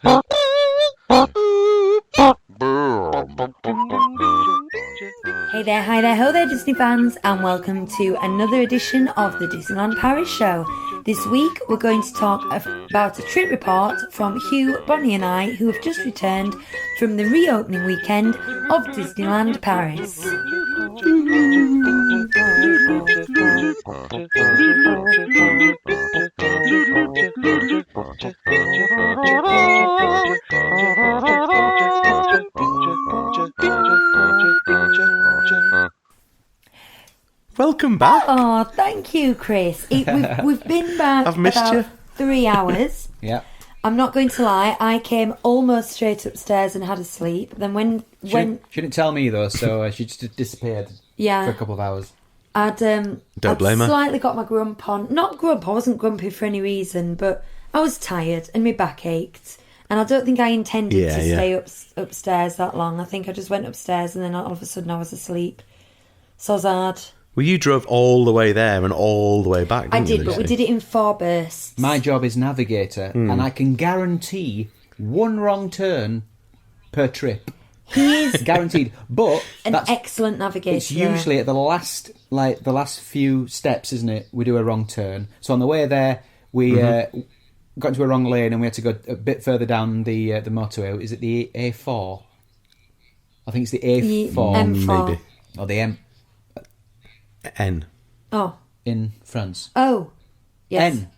Hey there, hi there, ho there, Disney fans, and welcome to another edition of the Disneyland Paris Show. This week, we're going to talk about a trip report from Hugh, Bonnie and I, who have just returned from the reopening weekend of Disneyland Paris. Welcome back. Oh, thank you, Chris. We've been back I've missed about you. 3 hours. Yeah. I'm not going to lie, I came almost straight upstairs and had a sleep. Then when She didn't tell me though, so she just disappeared for a couple of hours. I'd blame her. slightly got my grump on. Not grump, I wasn't grumpy for any reason, but I was tired and my back ached. And I don't think I intended to stay upstairs that long. I think I just went upstairs and then all of a sudden I was asleep. So hard. Well, you drove all the way there and all the way back, I didn't you, did, but we Lucy? did it in 4 bursts. My job is navigator, and I can guarantee one wrong turn per trip. He is Guaranteed. But an that's excellent navigator. it's usually at the last few steps, isn't it? We do a wrong turn. So on the way there, we got into a wrong lane, and we had to go a bit further down the motorway. Is it the A4? I think it's the A4. M4. Maybe. Or the M N. Oh. in France. Oh. Yes. N.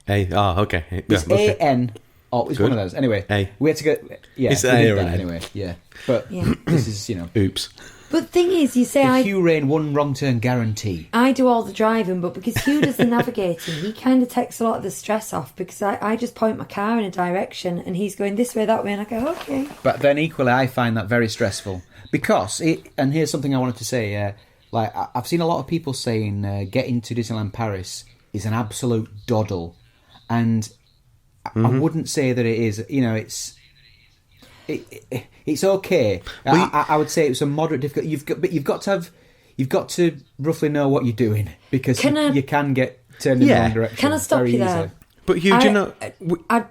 A. Ah, okay. Yeah, It's okay. A-N. Oh, it's Good. one of those. Anyway, A. we had to go... Yeah, It's we A did or that an A. anyway. Yeah. But Yeah. this is, you know... Oops. But thing is, you say The I Hugh Rain one wrong turn guarantee. do all the driving, but because Hugh does the navigating, he kind of takes a lot of the stress off because I just point my car in a direction and he's going this way, that way, and I go, okay. But then equally, I find that very stressful. Because, and here's something I wanted to say, I've seen a lot of people saying getting to Disneyland Paris is an absolute doddle. And I wouldn't say that it is. You know, it's okay. Well, I would say it's a moderate difficulty. But you've got to roughly know what you're doing because you can get turned in the wrong direction. Can I stop very you there? easily. But Hugh, do you know... I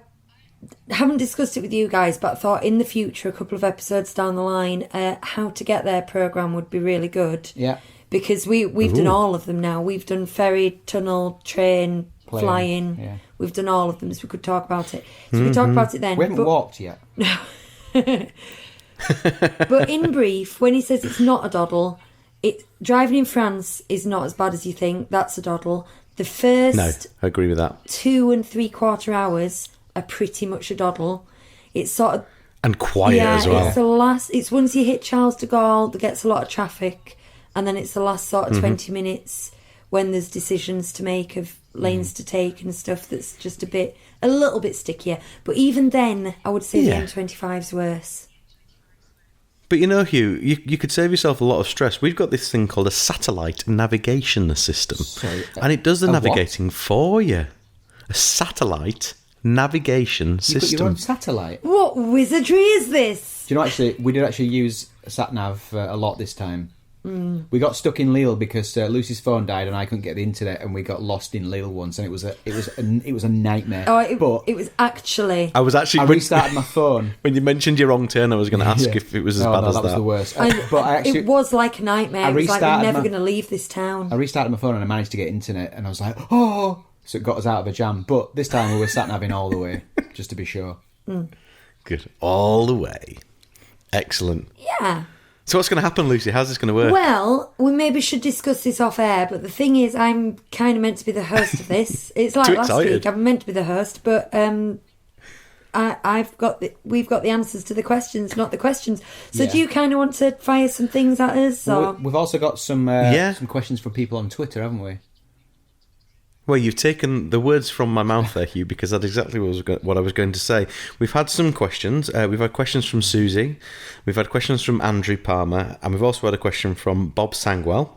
haven't discussed it with you guys, but I thought in the future, a couple of episodes down the line, how to get there programme would be really good. Yeah. Because we've done all of them now. We've done ferry, tunnel, train, Plane, flying. yeah. We've done all of them, so we could talk about it. So we talk about it then. We haven't walked yet. But in brief, when he says it's not a doddle, driving in France is not as bad as you think. That's a doddle. The first No, I agree with that. 2 3/4 hours are pretty much a doddle. It's sort of And quiet as well. it's the last. It's once you hit Charles de Gaulle that gets a lot of traffic, and then it's the last sort of 20 minutes when there's decisions to make of lanes to take and stuff. That's just a little bit stickier. But even then, I would say Yeah. the M25's worse. But you know, Hugh, you could save yourself a lot of stress. We've got this thing called a satellite navigation system. Sorry, and it does the a what? navigating for you. A satellite navigation You've got your system. own satellite. What wizardry is this? Do you know, actually, we did actually use sat-nav a lot this time. We got stuck in Lille because Lucy's phone died and I couldn't get the internet, and we got lost in Lille once, and it was a nightmare. It was actually. I was actually... I restarted my phone. When you mentioned your wrong turn, I was going to ask if it was as bad as that that. was the worst. And But I actually, it was like a nightmare. I It was like we're restarted never my- going to leave this town. I restarted my phone and I managed to get internet, and I was like, oh! So it got us out of a jam. But this time we were sat-naving all the way, just to be sure. Good. All the way. Excellent. Yeah. So what's going to happen, Lucy? How's this going to work? Well, we maybe should discuss this off air, but the thing is, I'm kind of meant to be the host of this. It's like Too last excited. week, I'm meant to be the host, but we've got the answers to the questions, not the questions. So Yeah. do you kind of want to fire some things at us? Or? We've also got some questions from people on Twitter, haven't we? Well, you've taken the words from my mouth there, Hugh, because that's exactly what I was going to say. We've had some questions. We've had questions from Susie. We've had questions from Andrew Palmer. And we've also had a question from Bob Sangwell.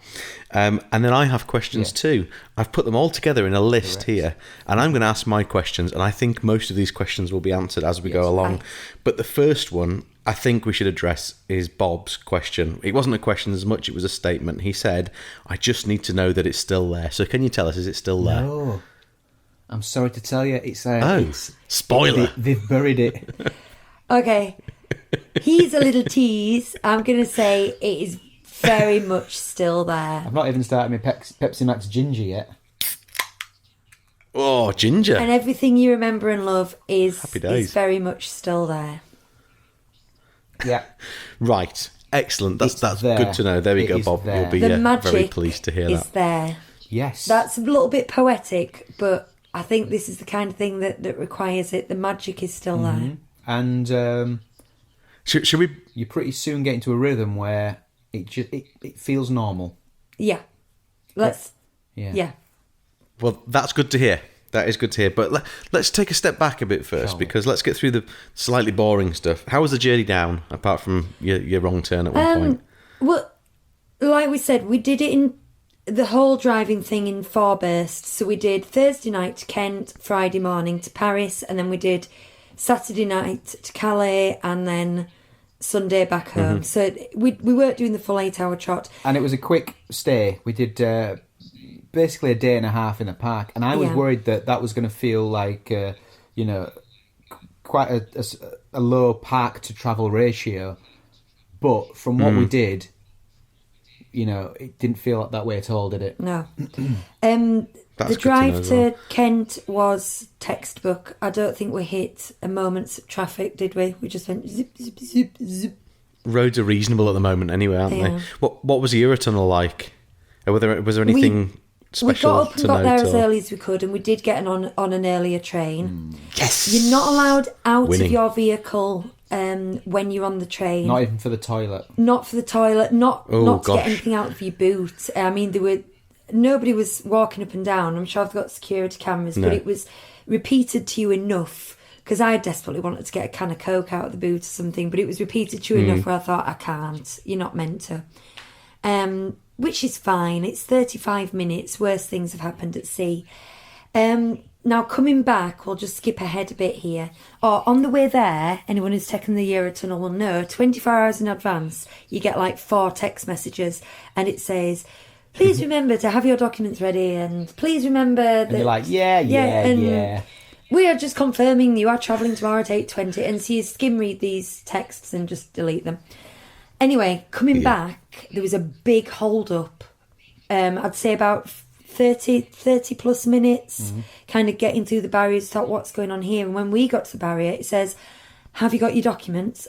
And then I have questions too. I've put them all together in a list here. And I'm going to ask my questions. And I think most of these questions will be answered as we go along. But the first one I think we should address is Bob's question. It wasn't a question as much, it was a statement. He said, I just need to know that it's still there. So can you tell us, is it still there? No. I'm sorry to tell you, it's spoiler. They've buried it. Okay. He's a little tease. I'm going to say it is very much still there. I've not even started my Pepsi Max Ginger yet. Oh, ginger. And everything you remember and love is Happy days. very much still there. Yeah. Right. Excellent. That's there. good to know. There we It go, is Bob. there. You'll be The magic very pleased to hear is that. there. Yes. That's a little bit poetic, but I think this is the kind of thing that requires it. The magic is still there. And Should we... you pretty soon get into a rhythm where it feels normal. Yeah. Yeah. Well, that's good to hear. That is good to hear. But let's take a step back a bit first, because let's get through the slightly boring stuff. How was the journey down, apart from your wrong turn at one point? Well, like we said, we did it in the whole driving thing in 4 bursts. So we did Thursday night to Kent, Friday morning to Paris, and then we did Saturday night to Calais, and then Sunday back home. So we weren't doing the full 8-hour trot. And it was a quick stay. We did basically a day and a half in the park, and I was worried that was going to feel like quite a low park to travel ratio. But from what we did, it didn't feel that way at all, did it? No. That's The good drive to know as to well. Kent was textbook. I don't think we hit a moment's traffic, did we? We just went zip, zip, zip, zip. Roads are reasonable at the moment anyway, aren't Yeah. they? What was the Eurotunnel like? Was there anything We special got up and to got note? there as or- early as we could, and we did get on an earlier train. Yes! You're not allowed out Winning. of your vehicle when you're on the train. Not even for the toilet. Not for the toilet, not to gosh. get anything out of your boot. I mean, nobody was walking up and down. I'm sure I've got security cameras, No. but it was repeated to you enough, because I desperately wanted to get a can of Coke out of the boot or something, but it was repeated to you enough where I thought, I can't, you're not meant to. Which is fine. It's 35 minutes. Worse things have happened at sea. Now, coming back, we'll just skip ahead a bit here. On the way there, anyone who's taken the Eurotunnel will know, 24 hours in advance, you get like 4 text messages, and it says, please remember to have your documents ready, and please remember that... And you're like, yeah. We are just confirming you are travelling tomorrow at 8:20, and so you skim read these texts and just delete them. Anyway, coming back, there was a big hold up. I'd say about 30 plus minutes, kind of getting through the barriers, thought, what's going on here? And when we got to the barrier, it says, have you got your documents?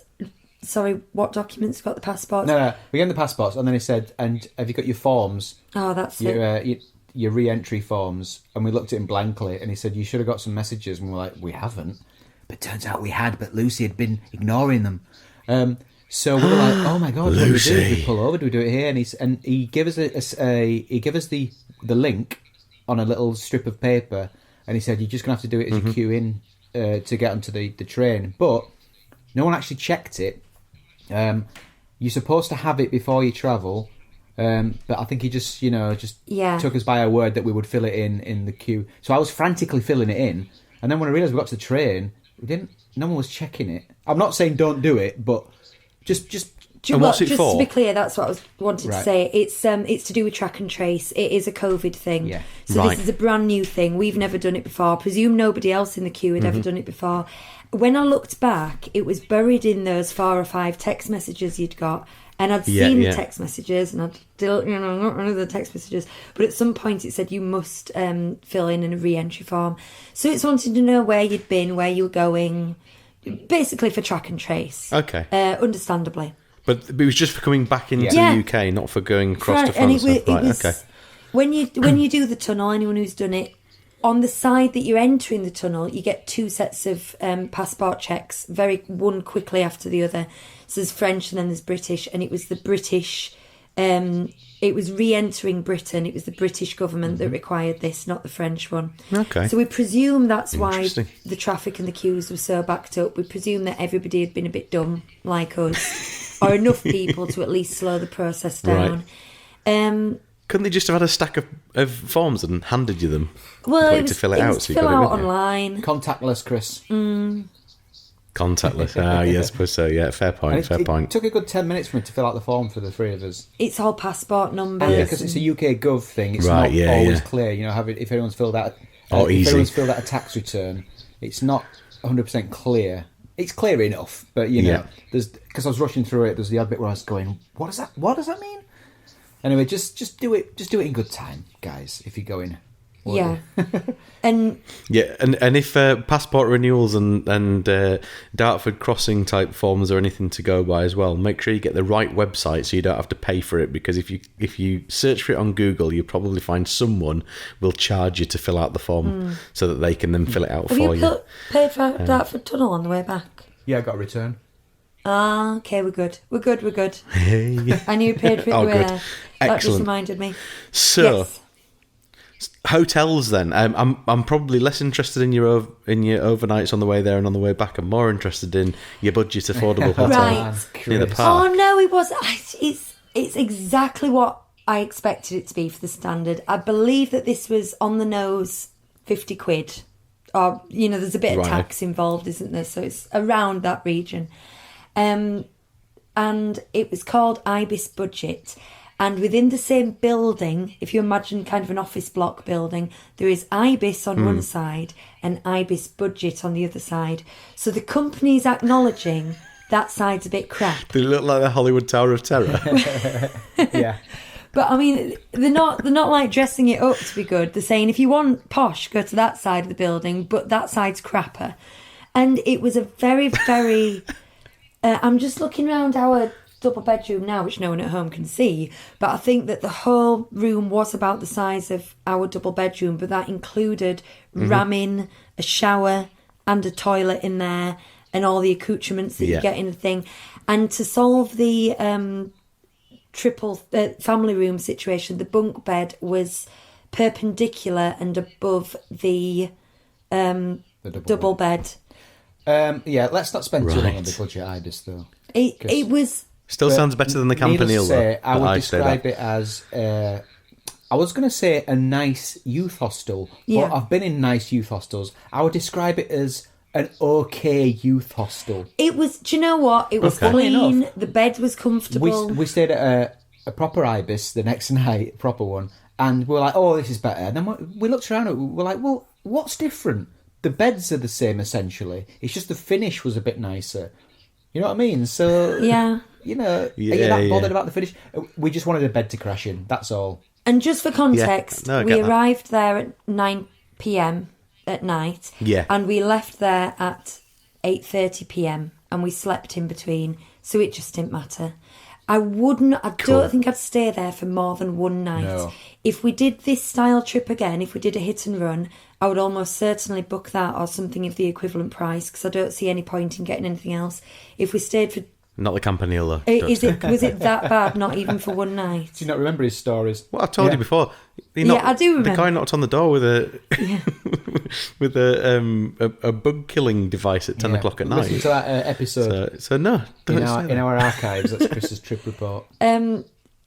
Sorry, what documents? Got the passports? No, we gave him the passports, and then he said, and have you got your forms? Oh, that's it. Your re-entry forms. And we looked at him blankly, and he said, you should have got some messages. And we're like, we haven't. But turns out we had, but Lucy had been ignoring them. So we were like, oh my God, what do we do? Do we pull over? Do we do it here? And he gave us the link on a little strip of paper, and he said, you're just going to have to do it as you queue in to get onto the train. But no one actually checked it. You're supposed to have it before you travel, but I think he just took us by our word that we would fill it in the queue. So I was frantically filling it in, and then when I realised we got to the train, no one was checking it. I'm not saying don't do it, but just And what's it just for? to be clear, that's what I was wanted Right. to say. It's to do with track and trace. It is a COVID thing. Yeah. So Right. this is a brand new thing. We've never done it before. I presume nobody else in the queue had ever done it before. When I looked back, it was buried in those 4 or 5 text messages you'd got. And I'd seen the text messages, and I'd still, not one of the text messages. But at some point it said you must fill in a re-entry form. So it's wanting to know where you'd been, where you were going, basically for track and trace. Okay. Understandably. But it was just for coming back into Yeah. the UK, not for going across to And France. Right, okay. When you do the tunnel, anyone who's done it, on the side that you're entering the tunnel, you get 2 sets of passport checks, one quickly after the other. So there's French and then there's British, and it was the British. It was re-entering Britain. It was the British government that required this, not the French one. Okay. So we presume that's why Interesting. the traffic and the queues were so backed up. We presume that everybody had been a bit dumb, like us, or enough people to at least slow the process down. Couldn't they just have had a stack of forms and handed you them? Well, Put it you was to fill it out, to so you fill got it out with you. online. contactless, Chris. Contactless. Yes, I suppose so. Yeah, fair And point. Fair it point. took a good 10 minutes for me to fill out the form for the 3 of us. It's all passport numbers. And because it's a UK Gov thing, it's Right, not yeah, always yeah. clear. If everyone's filled out Oh, If easy. anyone's filled out a tax return, it's not 100% clear. It's clear enough, but there's because I was rushing through it. There's the odd bit where I was going, "What does that mean?" Anyway, just do it in good time, guys. If you're going, Yeah. And and if passport renewals and Dartford crossing type forms are anything to go by as well, make sure you get the right website so you don't have to pay for it, because if you search for it on Google, you'll probably find someone will charge you to fill out the form so that they can then fill it out have for you you. paid for Dartford Tunnel on the way back? yeah, I got a return. Ah, okay, we're good. We're good. Hey. I knew you paid for it Oh, the way good. there. That just Excellent. reminded me. So Yes. hotels then. I'm probably less interested in your overnights on the way there and on the way back. I'm more interested in your budget affordable hotel Right. near the Chris. park. Oh no, it was. It's exactly what I expected it to be for the standard. I believe that this was on the nose, £50. Or there's a bit of Right. tax involved, isn't there? So it's around that region. And it was called Ibis Budget. And within the same building, if you imagine kind of an office block building, there is Ibis on one side and Ibis Budget on the other side. So the company's acknowledging that side's a bit crap. They look like the Hollywood Tower of Terror. Yeah. But I mean, they're not like dressing it up to be good. They're saying if you want posh, go to that side of the building, but that side's crapper. And it was a very, very. I'm just looking around our double bedroom now, which no one at home can see. But I think that the whole room was about the size of our double bedroom, but that included ramming, a shower, and a toilet in there, and all the accoutrements that you get in the thing. And to solve the triple family room situation, the bunk bed was perpendicular and above the double bed. Yeah, let's not spend too long on Right. the budget Ibis though. It was. Still sounds better than the Needless to Campanile. say, I that would stayed describe at. it as I was going to say a nice youth hostel, Yeah. but I've been in nice youth hostels. I would describe it as an okay youth hostel. It was. Do you know what? It was Okay. Funny clean. enough, The bed was comfortable. We stayed at a proper Ibis the next night, a proper one, and we were like, oh, this is better. And then we looked around and we were like, well, what's different? The beds are the same essentially. It's just the finish was a bit nicer. You know what I mean? So Yeah. you know, are you Yeah, that bothered yeah. about the finish? We just wanted a bed to crash in. That's all. And just for context, No, I we get that. arrived there at 9 p.m. at night. Yeah. And we left there at 8:30 p.m. and we slept in between, so it just didn't matter. I don't think I'd stay there for more than one night. No. If we did this style trip again, if we did a hit and run, I would almost certainly book that or something of the equivalent price, because I don't see any point in getting anything else. If we stayed for... Not the Campanile, though. Was it that bad, not even for one night? Do you not remember his stories? What I've told Yeah. you before. I do remember. The guy knocked on the door with a with a bug killing device at 10 Yeah. o'clock at Listen night. to that episode So no, don't in say that. our archives. That's Chris's trip report.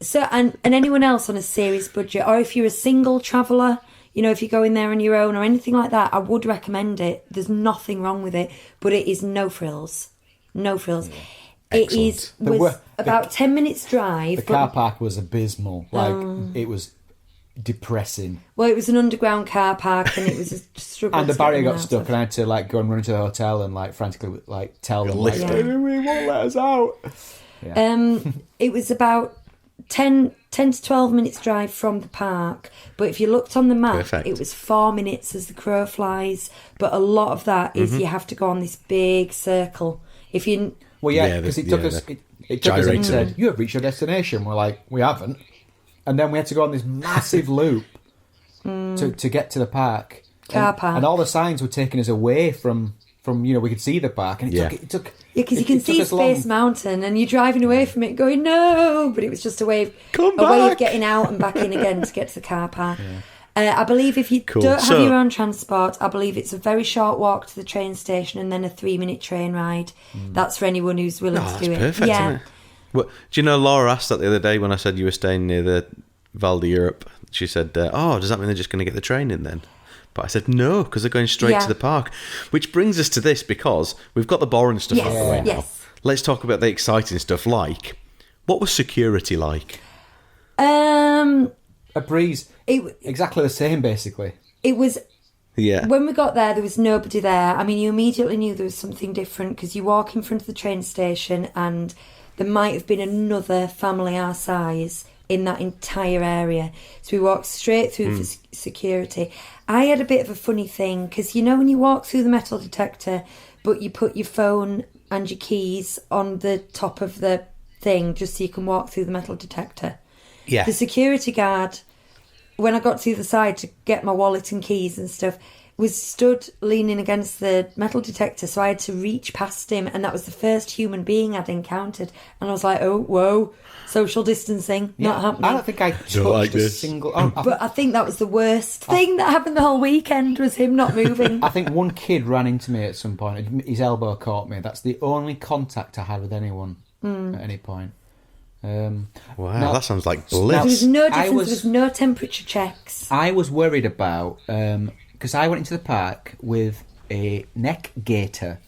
So, and anyone else on a serious budget, or if you're a single traveller, if you go in there on your own or anything like that, I would recommend it. There's nothing wrong with it, but it is no frills. No frills. It is There was were- about 10 minutes drive. The car park was abysmal. It was depressing. Well, it was an underground car park, and it was a struggle. And the to get barrier in got and out stuck, of. and I had to go and run into the hotel and frantically tell them Lift it. we won't let us out. It was about 10 to 12 minutes drive from the park, but if you looked on the map, Perfect. it was 4 minutes as the crow flies. But a lot of that is you have to go on this big circle. If you Well, Yeah, because the- it took yeah, us. the It took us and gyrator. said, "You have reached your destination." We're like, "We haven't," and then we had to go on this massive loop to get to the park. Car park. and all the signs were taking us away from we could see the park, and it took. Yeah, because you it can took see us long. Space Mountain, and you're driving away from it going, no! But it was just a way of back. getting out and back in again to get to the car park. I believe if you Cool. don't have So- your own transport, I believe it's a very short walk to the train station and then a 3-minute train ride. That's for anyone who's willing Oh, to that's do it. perfect, Yeah. isn't it? Well, do you know, Laura asked that the other day when I said you were staying near the Val d'Europe. She said, does that mean they're just going to get the train in then? But I said, no, because they're going straight Yeah. to the park. Which brings us to this, because we've got the boring stuff out of the way now. Yes. Let's talk about the exciting stuff, like, what was security like? A breeze. It Exactly the same, basically. it was Yeah. When we got there was nobody there. I mean, you immediately knew there was something different because you walk in front of the train station and there might have been another family our size in that entire area. So we walked straight through for security. I had a bit of a funny thing because, you know, when you walk through the metal detector, but you put your phone and your keys on the top of the thing just so you can walk through the metal detector. Yeah. The security guard, when I got to the other side to get my wallet and keys and stuff, was stood leaning against the metal detector, so I had to reach past him, and that was the first human being I'd encountered. And I was like, oh, whoa, social distancing, not happening. I don't think I touched like a this. single... But I think that was the worst thing that happened the whole weekend, was him not moving. I think one kid ran into me at some point. His elbow caught me. That's the only contact I had with anyone at any point. Wow, now- that sounds like There bliss. was no I difference, was- there was no temperature checks. I was worried about... because I went into the park with a neck gaiter.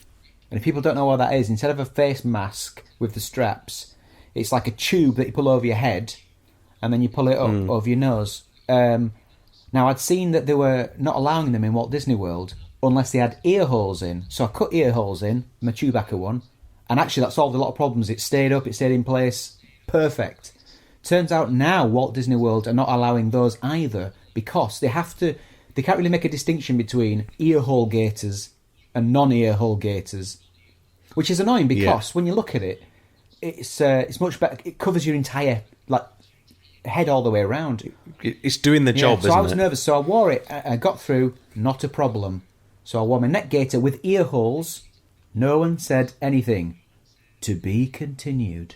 And if people don't know what that is, instead of a face mask with the straps, it's like a tube that you pull over your head and then you pull it up over your nose. Now, I'd seen that they were not allowing them in Walt Disney World unless they had ear holes in. So I cut ear holes in, my Chewbacca one, and actually that solved a lot of problems. It stayed up, it stayed in place, perfect. Turns out now Walt Disney World are not allowing those either because they can't really make a distinction between ear hole gaiters and non-ear hole gaiters, which is annoying because when you look at it, it's much better. It covers your entire head all the way around. It's doing the job, so isn't I was it? nervous, so I wore it. I got through, not a problem. So I wore my neck gaiter with ear holes. No one said anything. To be continued.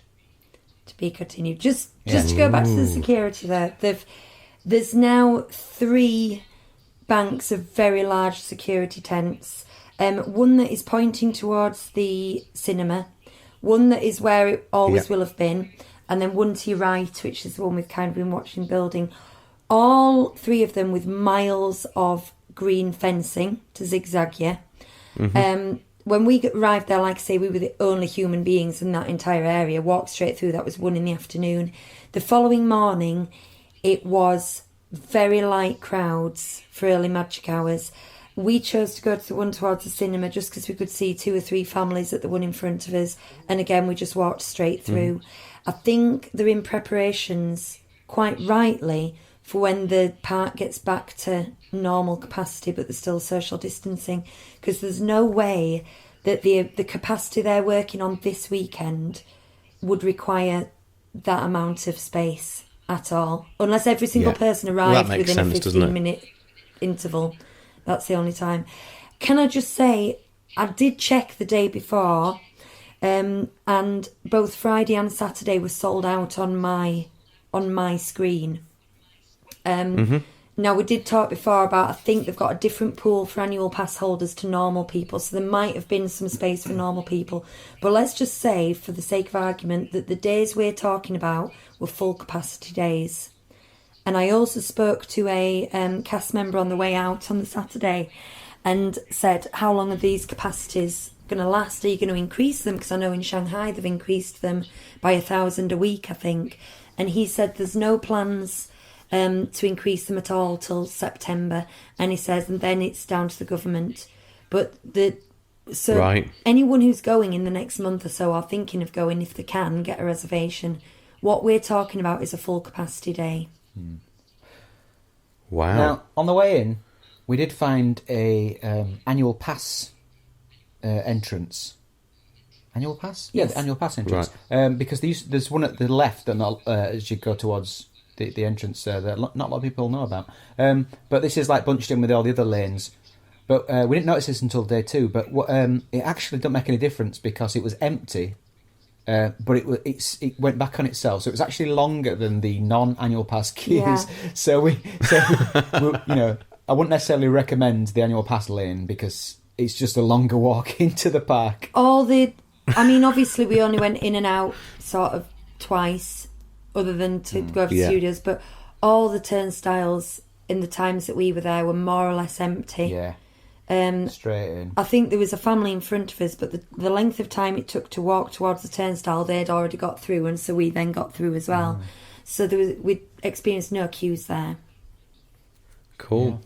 To be continued. Just to go back to the security there, there's now 3 banks of very large security tents. One that is pointing towards the cinema, one that is where it always will have been, and then one to your right, which is the one we've kind of been watching building. All 3 of them with miles of green fencing to zigzag you. When we arrived there, like I say, we were the only human beings in that entire area. Walked straight through, that was 1 in the afternoon. The following morning, it was very light crowds for early magic hours. We chose to go to the one towards the cinema just because we could see 2 or 3 families at the one in front of us. And again, we just walked straight through. I think they're in preparations, quite rightly, for when the park gets back to normal capacity, but there's still social distancing, because there's no way that the capacity they're working on this weekend would require that amount of space at all, unless every single person arrived makes within sense, a doesn't it? 15-minute interval. That's the only time. Can I just say, I did check the day before, and both Friday and Saturday were sold out on my screen. Now, we did talk before about, I think they've got a different pool for annual pass holders to normal people, so there might have been some space for normal people. But let's just say, for the sake of argument, that the days we're talking about were full capacity days. And I also spoke to a cast member on the way out on the Saturday and said, how long are these capacities going to last? Are you going to increase them? Because I know in Shanghai they've increased them by 1,000 a week, I think. And he said there's no plans to increase them at all till September, and he says, and then it's down to the government. But anyone who's going in the next month or so are thinking of going, if they can get a reservation. What we're talking about is a full capacity day. Wow. Now, on the way in, we did find a annual pass entrance. Annual pass? Yes. Yeah, the annual pass entrance. Because there's one at the left that as you go towards the entrance that not a lot of people know about. But this is like bunched in with all the other lanes. But we didn't notice this until day 2. But it actually didn't make any difference because it was empty. But it went back on itself, so it was actually longer than the non-annual pass queues. Yeah. So we I wouldn't necessarily recommend the annual pass lane because it's just a longer walk into the park. Obviously we only went in and out sort of twice, other than to go to studios, but all the turnstiles in the times that we were there were more or less empty. Yeah. Straight in. I think there was a family in front of us, but the length of time it took to walk towards the turnstile, they'd already got through, and so we then got through as well. So we experienced no queues there. Cool.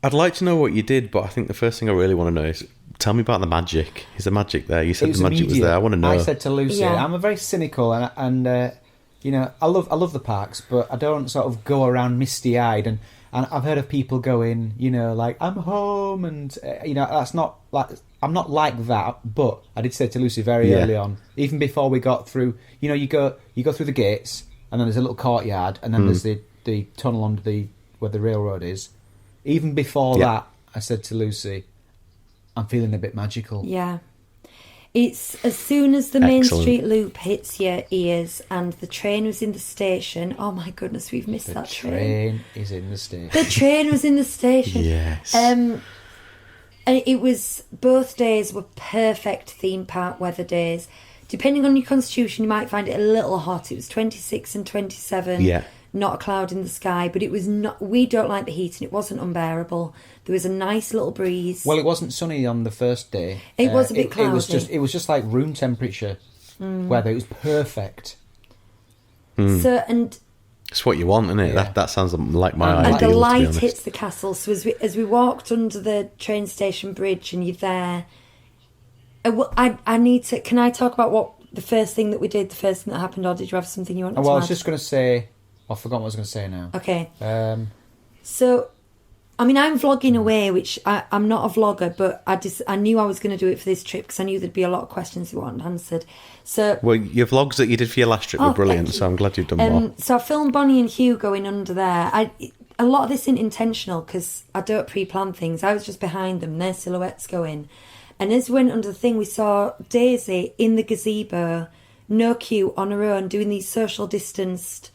I'd like to know what you did, but I think the first thing I really want to know is, tell me about the magic. Is the magic there? You said the magic was there. I want to know. I said to Lucy, I'm a very cynical, and you know, I love the parks, but I don't sort of go around misty-eyed. And I've heard of people going, you know, like, I'm home, and you know, that's not like, I'm not like that. But I did say to Lucy very early on, even before we got through, you know, you go through the gates, and then there's a little courtyard, and then there's the tunnel under where the railroad is. Even before that, I said to Lucy, I'm feeling a bit magical. Yeah. It's as soon as the Main Street Loop hits your ears and the train was in the station. Oh my goodness, we've missed that train. The train is in the station. The train was in the station. Yes. And it was, both days were perfect theme park weather days. Depending on your constitution, you might find it a little hot. It was 26 and 27. Yeah. Not a cloud in the sky, but it was not. We don't like the heat, and it wasn't unbearable. There was a nice little breeze. Well, it wasn't sunny on the first day. It was a bit cloudy. It was just like room temperature weather. It was perfect. So, and it's what you want, isn't it? Yeah. That sounds like my ideal. and the to be light honest. hits the castle. So as we walked under the train station bridge, and you're there, I need to. Can I talk about what the first thing that we did? The first thing that happened, or did you have something you wanted to add? Well, I was just going to say. I forgot what I was going to say now. Okay. So, I mean, I'm vlogging away, which I'm not a vlogger, but I knew I was going to do it for this trip because I knew there'd be a lot of questions you wanted answered. So, well, your vlogs that you did for your last trip were brilliant, so I'm glad you've done more. So I filmed Bonnie and Hugh going under there. A lot of this isn't intentional because I don't pre-plan things. I was just behind them, their silhouettes going. And as we went under the thing, we saw Daisy in the gazebo, no queue, on her own, doing these social distanced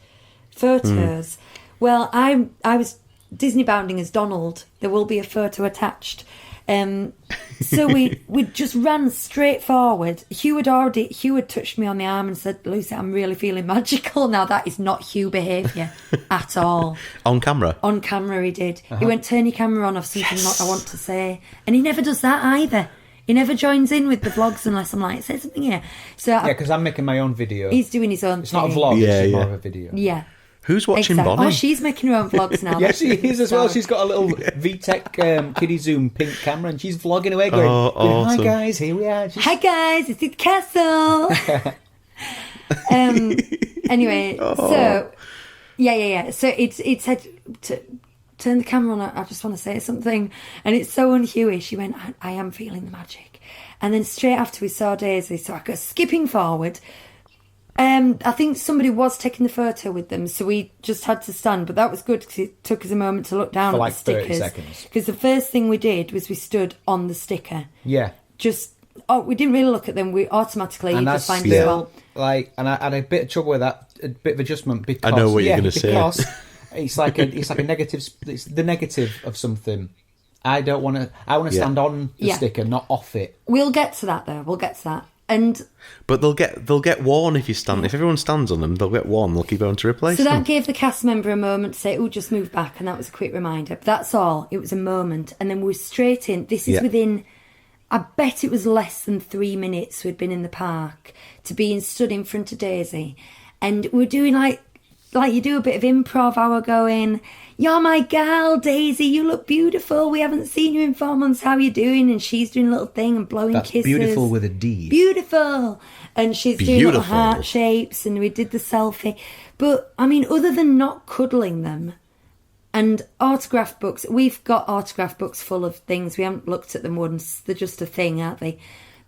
photos. Well, I was Disney bounding as Donald. There will be a photo attached. So we just ran straight forward. Hugh had touched me on the arm and said, Lucy, I'm really feeling magical. Now that is not Hugh behaviour at all. On camera? On camera he did. He went, turn your camera on, I've something I want to say. And he never does that either. He never joins in with the vlogs unless I'm like, say something here. So yeah, because I'm making my own video. He's doing his own It's thing. not a vlog, it's more of a video. Yeah. Who's watching Bonnie? Oh, she's making her own vlogs now. Yeah, she is as well. She's got a little VTech kiddie zoom pink camera, and she's vlogging away going, awesome. hi guys, here we are. Hi guys, it's the castle. Anyway, so yeah. So it said to turn the camera on. I just want to say something, and it's so un-Huey. She went, I am feeling the magic, and then straight after we saw Daisy, so I go skipping forward. I think somebody was taking the photo with them, so we just had to stand. But that was good because it took us a moment to look down For at like the stickers. 30 seconds. Because the first thing we did was we stood on the sticker. Yeah. We didn't really look at them. We automatically And just that's find still, and I had a bit of trouble with that, a bit of adjustment because... I know what you're going to say. Because it's like a negative, it's the negative of something. I want to stand on the sticker, not off it. We'll get to that though. We'll get to that. But they'll get worn if you stand. If everyone stands on them, they'll get worn. They'll keep having to replace them. So that gave the cast member a moment to say, "Oh, just move back," and that was a quick reminder. But that's all. It was a moment, and then we were straight in. This is within. I bet it was less than 3 minutes we'd been in the park to being stood in front of Daisy, and we're doing like you do a bit of improv hour going. You're my gal, Daisy. You look beautiful. We haven't seen you in 4 months. How are you doing? And she's doing a little thing and blowing kisses. Beautiful with a D. Beautiful. And she's doing little heart shapes, and we did the selfie. But, I mean, other than not cuddling them and autograph books, we've got autograph books full of things. We haven't looked at them once. They're just a thing, aren't they?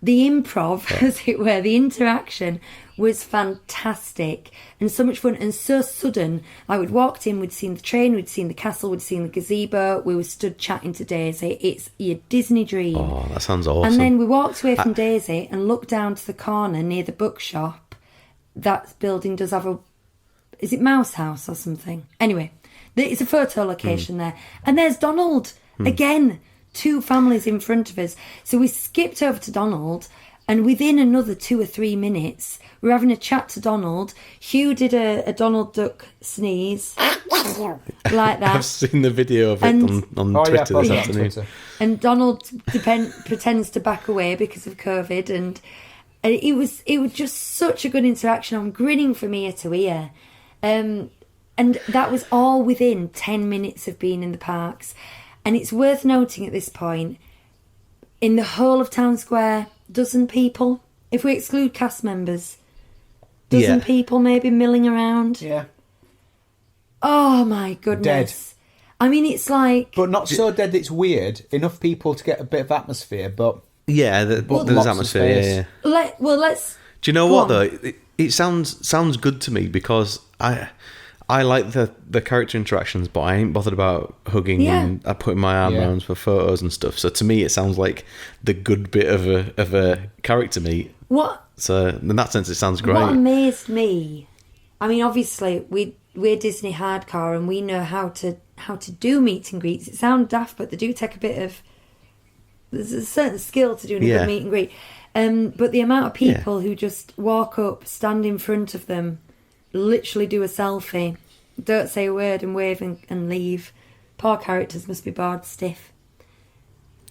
The improv, as it were, the interaction was fantastic and so much fun and so sudden. Like, we'd walked in, we'd seen the train, we'd seen the castle, we'd seen the gazebo, we were stood chatting to Daisy. It's your Disney dream. Oh, that sounds awesome. And then we walked away from Daisy and looked down to the corner near the bookshop. That building does have is it Mouse House or something? Anyway, it's a photo location there. And there's Donald again. 2 families in front of us. So we skipped over to Donald, and within another 2 or 3 minutes, we were having a chat to Donald. Hugh did a Donald Duck sneeze. Like that. I've seen the video of it on Twitter this afternoon. And Donald pretends to back away because of COVID, and it was just such a good interaction. I'm grinning from ear to ear. And that was all within 10 minutes of being in the parks. And it's worth noting at this point, in the whole of Town Square, dozen people, if we exclude cast members, dozen people maybe milling around. Yeah. Oh my goodness. Dead. I mean, it's like... But not so dead that it's weird. Enough people to get a bit of atmosphere, but... Yeah, there's atmosphere, yeah. Let's... Do you know what, though? It sounds good to me because I like the character interactions, but I ain't bothered about hugging and putting my arm around for photos and stuff. So to me, it sounds like the good bit of a character meet. What? So in that sense, it sounds great. What amazed me... I mean, obviously, we're Disney hardcore and we know how to do meet and greets. It sounds daft, but they do take a bit of... There's a certain skill to doing a good meet and greet. But the amount of people who just walk up, stand in front of them, literally do a selfie, don't say a word and wave and leave. Poor characters must be bored stiff.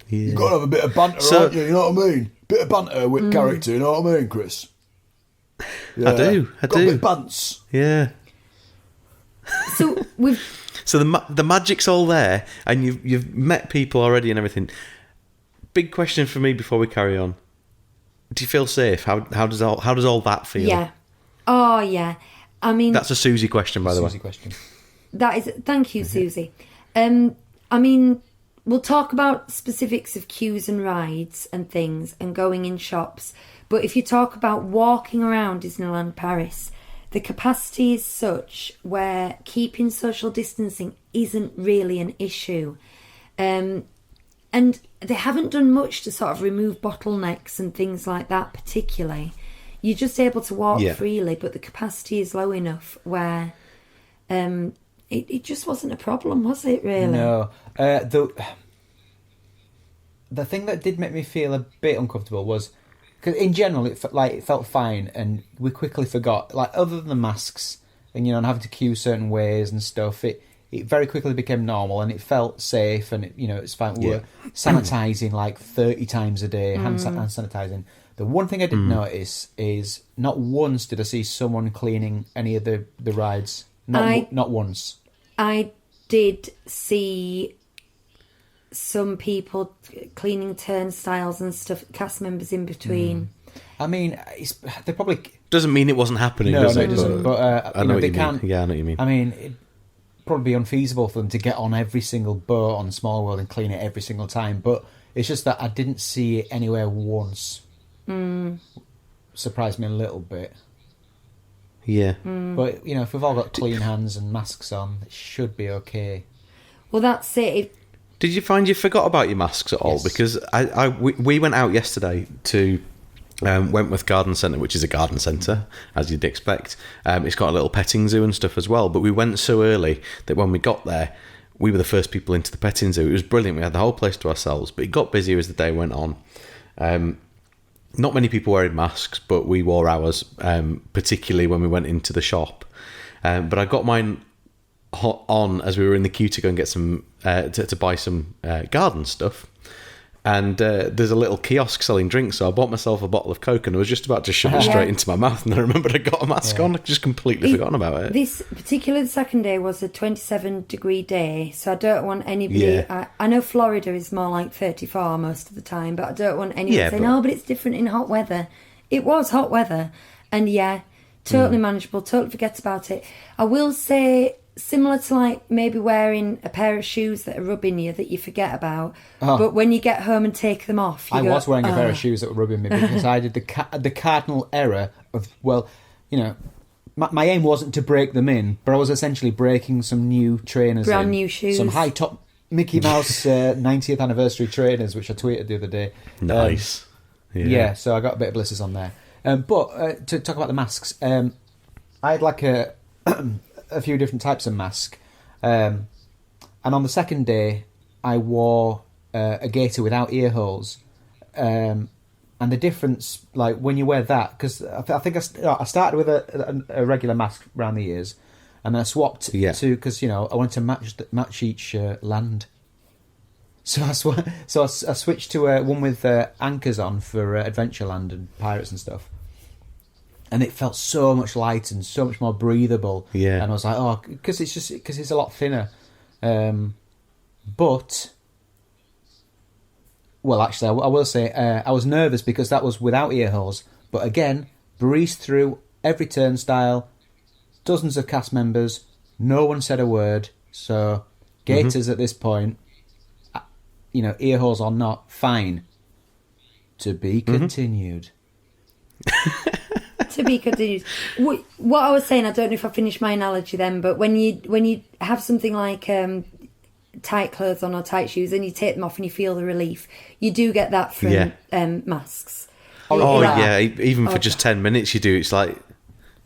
Yeah. You've got to have a bit of banter, haven't you? You know what I mean? Bit of banter with character, you know what I mean, Chris? Yeah. I do. Got a bit of bants. Yeah. So the magic's all there, and you've met people already and everything. Big question for me before we carry on: do you feel safe? How does all that feel? Yeah. Oh yeah. I mean, that's a Susie question, by the way. Susie question. That is. Thank you, Susie. I mean, we'll talk about specifics of queues and rides and things and going in shops. But if you talk about walking around Disneyland Paris, the capacity is such where keeping social distancing isn't really an issue. And they haven't done much to sort of remove bottlenecks and things like that particularly. You're just able to walk freely, but the capacity is low enough where it just wasn't a problem, was it, really? No. The thing that did make me feel a bit uncomfortable was... Because in general, it felt fine, and we quickly forgot. Like, other than the masks and having to queue certain ways and stuff, it very quickly became normal, and it felt safe, and it's fine. We were sanitising like 30 times a day, hand sanitising. The one thing I did notice is not once did I see someone cleaning any of the rides. Not once. I did see some people cleaning turnstiles and stuff, cast members in between. I mean, they probably... Doesn't mean it wasn't happening, no, does no, it? it doesn't. But I know what they you can't... mean. Yeah, I know what you mean. I mean, it'd probably be unfeasible for them to get on every single boat on Small World and clean it every single time. But it's just that I didn't see it anywhere once. Surprised me a little bit. Yeah. But, if we've all got clean hands and masks on, it should be okay. Well, that's it. Did you find you forgot about your masks at all? Yes. Because we went out yesterday to Wentworth Garden Centre, which is a garden centre, as you'd expect. It's got a little petting zoo and stuff as well. But we went so early that when we got there, we were the first people into the petting zoo. It was brilliant. We had the whole place to ourselves. But it got busier as the day went on. Not many people wearing masks, but we wore ours, particularly when we went into the shop. But I got mine on as we were in the queue to go and get some to buy some garden stuff, and there's a little kiosk selling drinks, so I bought myself a bottle of Coke and I was just about to shove it straight into my mouth, and I remembered I got a mask on. I just completely forgotten about it. This particular second day was a 27-degree day, so I don't want anybody... I know Florida is more like 34 most of the time, but I don't want anyone saying, but it's different in hot weather. It was hot weather, and totally manageable, totally forget about it. I will say... Similar to like maybe wearing a pair of shoes that are rubbing you that you forget about, but when you get home and take them off, I was wearing a pair of shoes that were rubbing me because I did the cardinal error of my aim wasn't to break them in, but I was essentially breaking some new trainers, brand new shoes, some high top Mickey Mouse 90th anniversary trainers, which I tweeted the other day. Nice, so I got a bit of blisters on there. But to talk about the masks, I had like a few different types of mask, and on the second day I wore a gaiter without ear holes, and the difference, like when you wear that, because I think I started with a regular mask around the ears, and then I swapped to, because I wanted to match each land, so I switched to one with anchors on for Adventureland and Pirates and stuff. And it felt so much lighter and so much more breathable. Yeah. And I was like, because it's a lot thinner. But Well, actually, I will say I was nervous because that was without ear holes. But again, breezed through every turnstile, dozens of cast members, no one said a word. So, Gators at this point, ear holes or not, fine. To be continued. To be continued. What I was saying, I don't know if I finished my analogy then, but when you have something like tight clothes on or tight shoes and you take them off and you feel the relief, you do get that from masks. Even for just 10 minutes you do. It's like,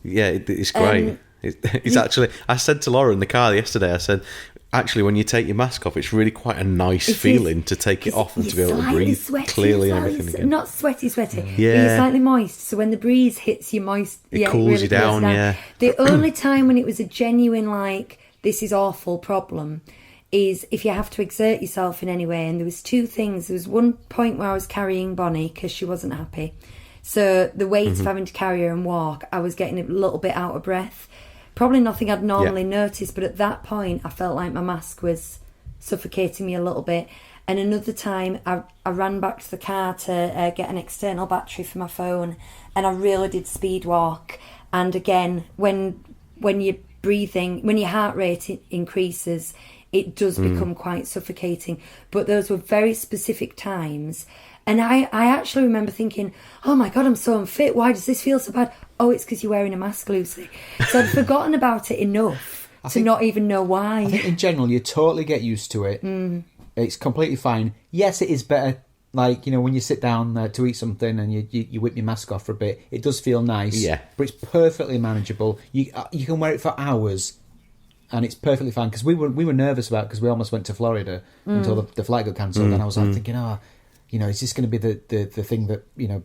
it's great. It's actually, I said to Laura in the car yesterday, I said, actually, when you take your mask off, it's really quite a nice feeling to take it off and to be able to breathe clearly and everything again. Not sweaty, but Yeah. you're slightly moist. So when the breeze hits you moist, it cools really you down, yeah. The only time when it was a genuine, like, this is awful problem is if you have to exert yourself in any way. And there was two things. There was one point where I was carrying Bonnie because she wasn't happy. So the weight of having to carry her and walk, I was getting a little bit out of breath. Probably nothing I'd normally notice, but at that point I felt like my mask was suffocating me a little bit. And another time I ran back to the car to get an external battery for my phone, and I really did speed walk. And again, when you're breathing, when your heart rate increases, it does become quite suffocating. But those were very specific times. And I actually remember thinking, oh my God, I'm so unfit. Why does this feel so bad? Oh, it's because you're wearing a mask, Lucy. So I'd forgotten about it enough to not even know why. I think in general, you totally get used to it. It's completely fine. Yes, it is better, like, when you sit down to eat something and you whip your mask off for a bit, it does feel nice. Yeah. But it's perfectly manageable. You can wear it for hours. And it's perfectly fine. Because we were nervous about it because we almost went to Florida until the flight got cancelled. And I was like thinking, is this going to be the thing that,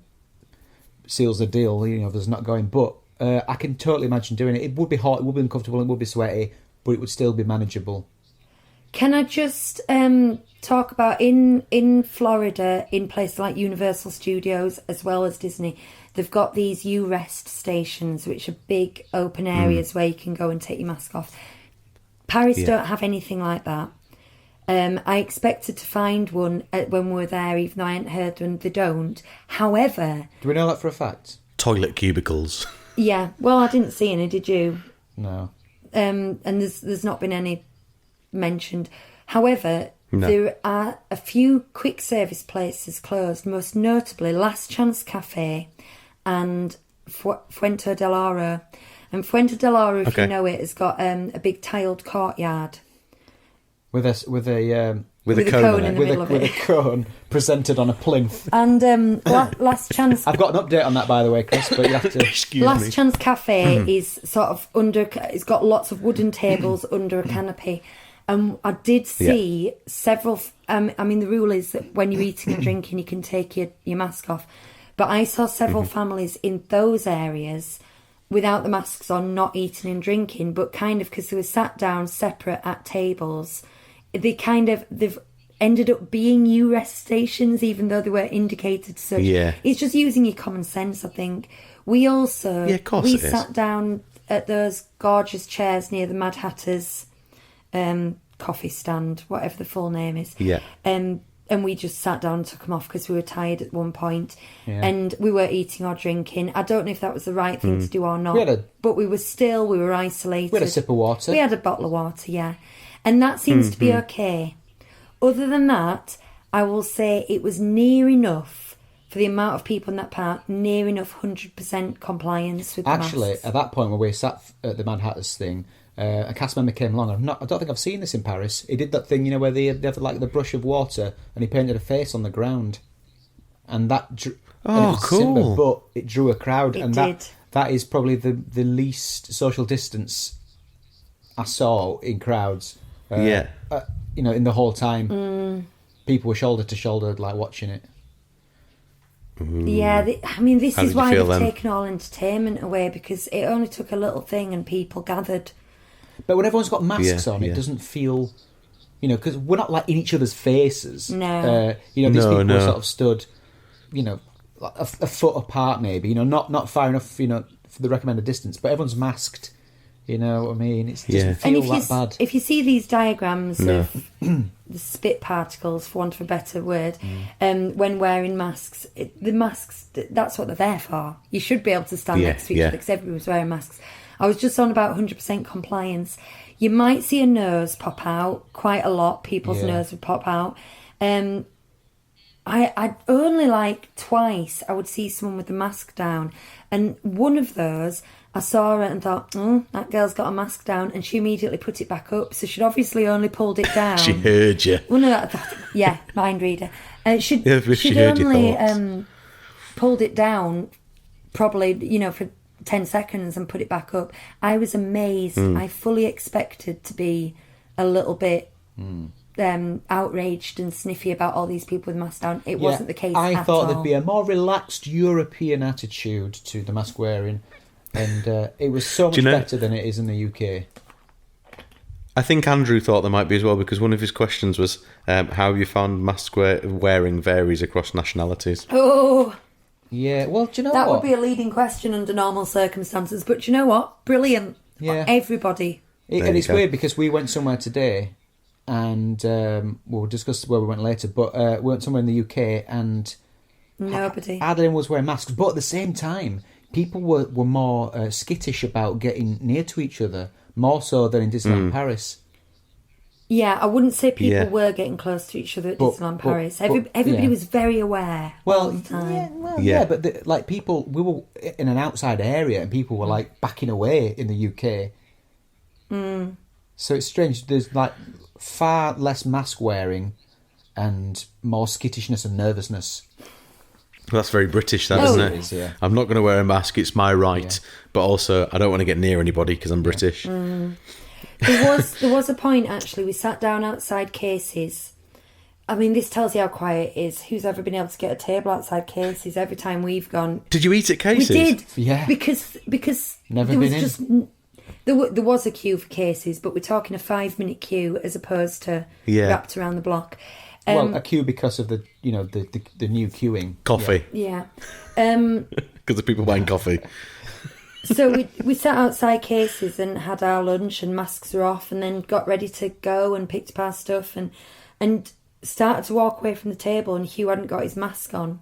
seals the deal, of us not going? But I can totally imagine doing it. It would be hot, it would be uncomfortable, it would be sweaty, but it would still be manageable. Can I just talk about in Florida, in places like Universal Studios as well as Disney, they've got these U-Rest stations, which are big open areas where you can go and take your mask off. Paris don't have anything like that. I expected to find one when we were there, even though I hadn't heard one. They don't. However... Do we know that for a fact? Toilet cubicles. Yeah. Well, I didn't see any, did you? No. And there's not been any mentioned. However, there are a few quick service places closed, most notably Last Chance Cafe and Fuente del Oro. And Fuente del Oro, if you know it, has got a big tiled courtyard. With a cone in the middle of it. With a cone presented on a plinth. And Last Chance... I've got an update on that, by the way, Chris, but you have to... Last Chance Cafe is sort of under... It's got lots of wooden tables under a canopy. And I did see several... the rule is that when you're eating and drinking, you can take your mask off. But I saw several families in those areas without the masks on, not eating and drinking, but kind of because they were sat down separate at tables... They've ended up being U-Rest stations, even though they were indicated such. Yeah. It's just using your common sense, I think. We also... Yeah, of course we it is. sat down at those gorgeous chairs near the Mad Hatter's coffee stand, whatever the full name is. Yeah. And we just sat down and took them off because we were tired at one point. Yeah. And we weren't eating or drinking. I don't know if that was the right thing to do or not. But we were isolated. We had a sip of water. We had a bottle of water, yeah. And that seems to be okay. Other than that, I will say it was near enough for the amount of people in that park, near enough 100% compliance with the Actually, masks. at that point where we sat at the Mad Hatter's thing, a cast member came along. I don't think I've seen this in Paris. He did that thing, where they have the brush of water, and he painted a face on the ground, and that. Oh, cool! Simba, but it drew a crowd, It and did. that is probably the least social distance I saw in crowds. In the whole time, people were shoulder to shoulder, like watching it. Yeah, this How is did why you feel they've then? taken all entertainment away, because it only took a little thing and people gathered. But when everyone's got masks on, it doesn't feel, because we're not like in each other's faces. No. These people were sort of stood, a foot apart maybe, not far enough, for the recommended distance, but everyone's masked. You know what I mean? It doesn't And feel if that bad. if you see these diagrams of the spit particles, for want of a better word, when wearing masks, the masks, that's what they're there for. You should be able to stand next to each other because everybody was wearing masks. I was just on about 100% compliance. You might see a nose pop out quite a lot. People's nose would pop out. I only like twice I would see someone with the mask down, and one of those I saw her and thought, that girl's got a mask down, and she immediately put it back up. So she'd obviously only pulled it down. She heard you. Well, no, mind reader. She'd she heard your only thoughts. Pulled it down, probably for 10 seconds and put it back up. I was amazed. I fully expected to be a little bit outraged and sniffy about all these people with masks down. It wasn't the case I at thought all. there'd be a more relaxed European attitude to the mask wearing, and it was so much better than it is in the UK. I think Andrew thought there might be as well, because one of his questions was how you found mask wearing varies across nationalities. Oh, yeah. Well, do you know that what? would be a leading question under normal circumstances. But do you know what? Brilliant. Yeah. Everybody. And it's weird because we went somewhere today, and we'll discuss where we went later. But we went somewhere in the UK, and Nobody. Adeline was wearing masks, but at the same time, people were more skittish about getting near to each other, more so than in Disneyland Paris. Yeah, I wouldn't say people were getting close to each other at Disneyland Paris. Everybody was very aware all the time. But people, we were in an outside area, and people were like backing away in the UK. So it's strange. There's like far less mask wearing and more skittishness and nervousness. That's very British, isn't it? It is, yeah. I'm not going to wear a mask, it's my right. But also, I don't want to get near anybody because I'm British. There was a point, actually, we sat down outside Casey's. I mean, this tells you how quiet it is. Who's ever been able to get a table outside Casey's every time we've gone? Did you eat at Casey's? We did. Yeah. Because Never there was been in. just... There was a queue for Casey's, but we're talking a 5-minute queue as opposed to wrapped around the block. Well, a queue because of the the new queuing. Coffee. Yeah. Because of people buying coffee. So we sat outside Casey's and had our lunch, and masks were off, and then got ready to go and picked up our stuff and started to walk away from the table, and Hugh hadn't got his mask on,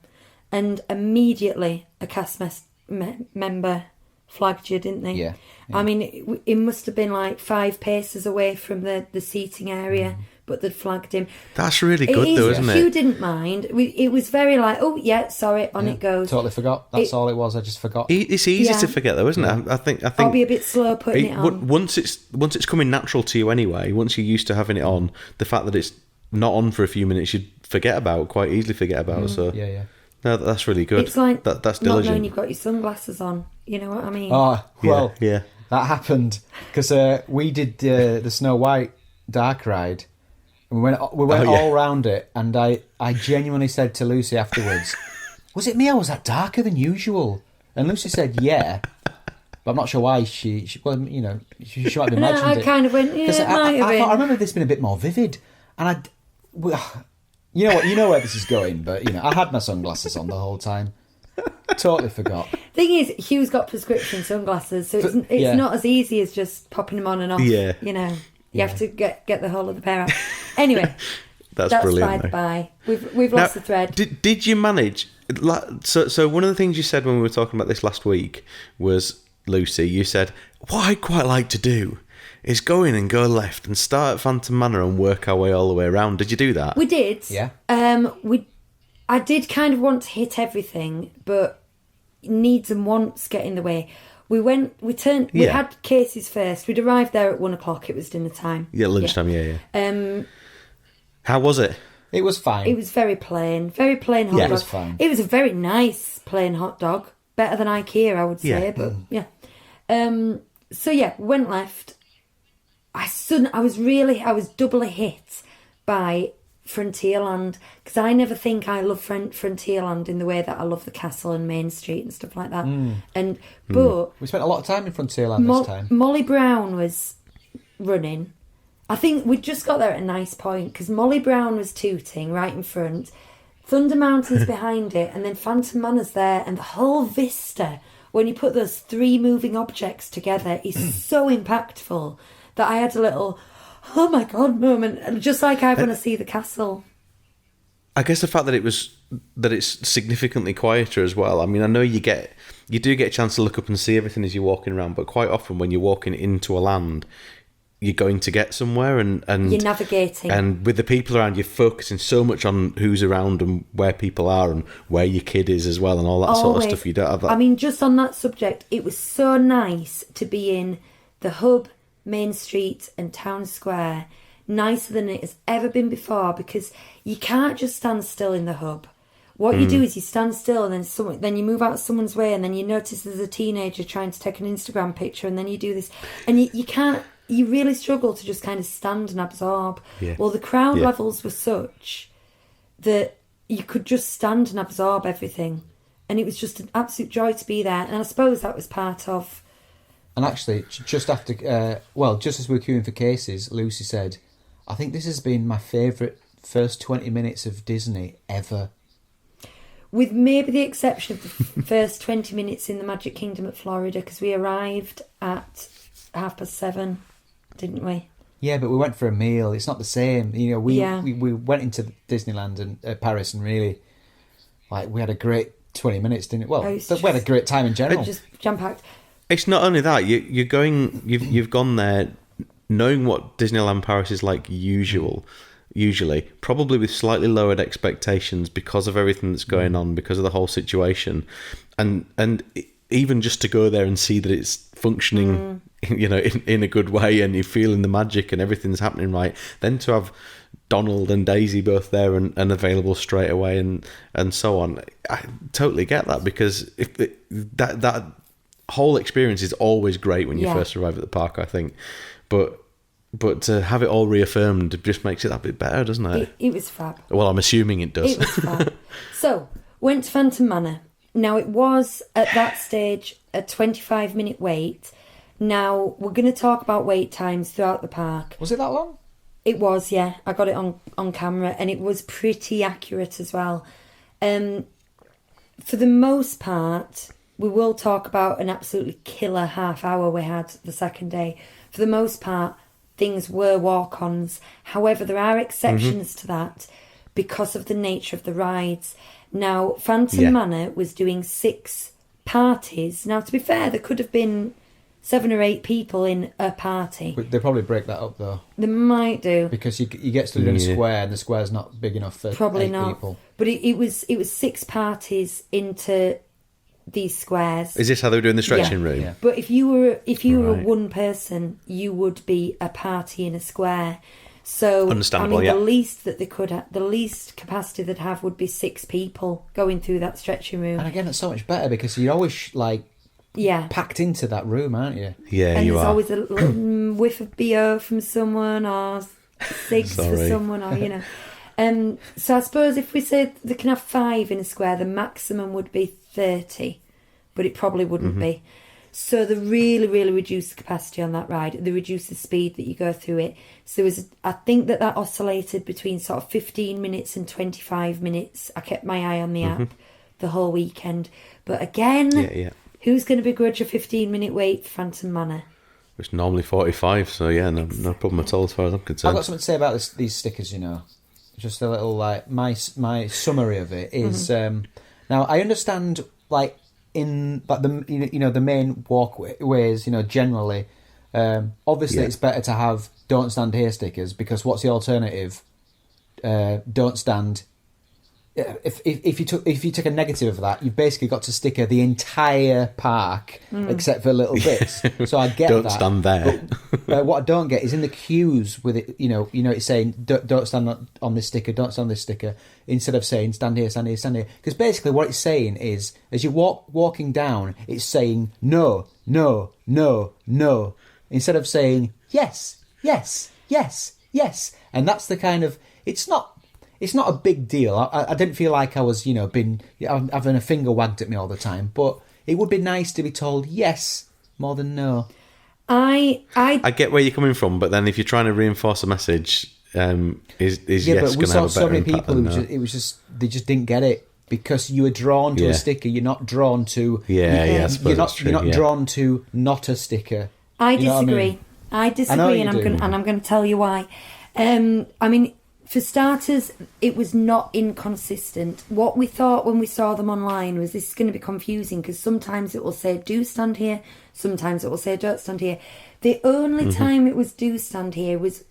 and immediately a cast member flagged you, didn't they? Yeah. I mean, it must have been like 5 paces away from the seating area, but they'd flagged him. That's really good, though, isn't it? Hugh didn't mind. It was very like, oh, yeah, sorry, on it goes. Totally forgot. That's all it was. I just forgot. It's easy to forget, though, isn't it? I think I'll be a bit slow putting it on. Once it's coming natural to you anyway, once you're used to having it on, the fact that it's not on for a few minutes, you'd quite easily forget about. So Yeah. no, that's really good. It's like that's not diligent. knowing you've got your sunglasses on. You know what I mean? Oh, well, yeah. That happened because we did the Snow White dark ride. And we went all round it, and I genuinely said to Lucy afterwards, "Was it me, or was that darker than usual?" And Lucy said, "Yeah." But I'm not sure why she might have imagined I it. kind of went, yeah, it might have been. I remember this being a bit more vivid, and you know where this is going, but I had my sunglasses on the whole time. Totally forgot. Thing is, Hugh's got prescription sunglasses, so it's not as easy as just popping them on and off. Yeah. You have to get the whole of the pair out. Anyway, that's brilliant. By the by. We've lost the thread. Did you manage? So one of the things you said when we were talking about this last week was, Lucy, you said, what I'd quite like to do is go in and go left and start at Phantom Manor and work our way all the way around. Did you do that? We did. Yeah. I did kind of want to hit everything, but needs and wants get in the way. We had Casey's first. We'd arrived there at 1:00. It was dinner time. Yeah, lunchtime, yeah. How was it? It was fine. It was very plain hot dog. It was fine. It was a very nice plain hot dog. Better than IKEA, I would say, but yeah. So yeah, went left. I was doubly hit by Frontierland, because I never think I love Frontierland in the way that I love the castle and Main Street and stuff like that. But we spent a lot of time in Frontierland this time. Molly Brown was running. I think we just got there at a nice point, because Molly Brown was tooting right in front, Thunder Mountain's behind it, and then Phantom Manor's there, and the whole vista when you put those 3 moving objects together is so impactful that I had a little, oh my God moment, just like I want to see the castle. I guess the fact that it's significantly quieter as well. I mean, I know you do get a chance to look up and see everything as you're walking around, but quite often when you're walking into a land, you're going to get somewhere and you're navigating. And with the people around, you're focusing so much on who's around and where people are and where your kid is as well and all that sort of stuff. You don't have that. I mean, just on that subject, it was so nice to be in the hub, Main Street and Town Square, nicer than it has ever been before, because you can't just stand still in the hub. What you do is you stand still and then you move out of someone's way and then you notice there's a teenager trying to take an Instagram picture and then you do this and you can't. You really struggle to just kind of stand and absorb. Yeah. Well, the crowd levels were such that you could just stand and absorb everything. And it was just an absolute joy to be there. And I suppose that was part of... And actually, just after... just as we were queuing for cases, Lucy said, I think this has been my favourite first 20 minutes of Disney ever. With maybe the exception of the first 20 minutes in the Magic Kingdom at Florida, because we arrived at 7:30. Didn't we? Yeah, but we went for a meal. It's not the same. You know, we went into Disneyland and Paris and really, we had a great 20 minutes, didn't it? Well, we had a great time in general. Just jam-packed. It's not only that. You've gone there knowing what Disneyland Paris is like usually, probably with slightly lowered expectations because of everything that's going on, because of the whole situation. And even just to go there and see that it's functioning, in a good way, and you're feeling the magic and everything's happening right, then to have Donald and Daisy both there and available straight away and so on, I totally get that, because that whole experience is always great when you first arrive at the park, I think, but to have it all reaffirmed just makes it that bit better, doesn't it? It was fab. Well, I'm assuming it does. It was fab. So, went to Phantom Manor. Now, it was, at that stage, a 25-minute wait. Now, we're going to talk about wait times throughout the park. Was it that long? It was, yeah. I got it on camera, and it was pretty accurate as well. For the most part, we will talk about an absolutely killer half hour we had the second day. For the most part, things were walk-ons. However, there are exceptions to that because of the nature of the rides. Now, Phantom Manor was doing 6 parties. Now, to be fair, there could have been 7 or 8 people in a party. But they probably break that up, though. They might do. Because you get stood in a square, and the square's not big enough for probably 8 not. people. But it was 6 parties into these squares. Is this how they were doing the stretching room? Yeah. But if you were one person, you would be a party in a square. So understandable, the least that they could have, the least capacity they'd have would be 6 people going through that stretching room. And again, it's so much better because you're always packed into that room, aren't you? Yeah, and you there's are. always a little whiff of BO from someone or cigs for someone, or so I suppose if we say they can have 5 in a square, the maximum would be 30, but it probably wouldn't be. So they really, really reduced the capacity on that ride. They reduced the speed that you go through it. So I think that oscillated between sort of 15 minutes and 25 minutes. I kept my eye on the app the whole weekend. But again, who's going to begrudge a 15-minute wait for Phantom Manor? It's normally 45, so no problem at all as far as I'm concerned. I've got something to say about these stickers, Just a little, my summary of it is... now, I understand, in the main walkways, generally, obviously it's better to have "Don't stand here" stickers, because what's the alternative? Don't stand. If you took a negative of that, you've basically got to sticker the entire park except for little bits. So I get don't that. Stand there. But what I don't get is in the queues with it. It's saying don't stand on this sticker, don't stand on this sticker, instead of saying stand here, stand here, stand here. Because basically what it's saying is, as you're walking down, it's saying no, no, no, no, instead of saying yes, yes, yes, yes. And that's the kind of It's not a big deal. I didn't feel like I was, having a finger wagged at me all the time. But it would be nice to be told yes more than no. I get where you're coming from, but then if you're trying to reinforce a message, is yes going to have a better so many impact people than who no? they just didn't get it. because you are drawn to a sticker. You're not drawn to... I suppose you're not drawn to not a sticker. I You know what disagree. I disagree, and I'm going to tell you why. I mean, for starters, it was not inconsistent. What we thought when we saw them online was this is going to be confusing because sometimes it will say do stand here, sometimes it will say don't stand here. The only time it was do stand here was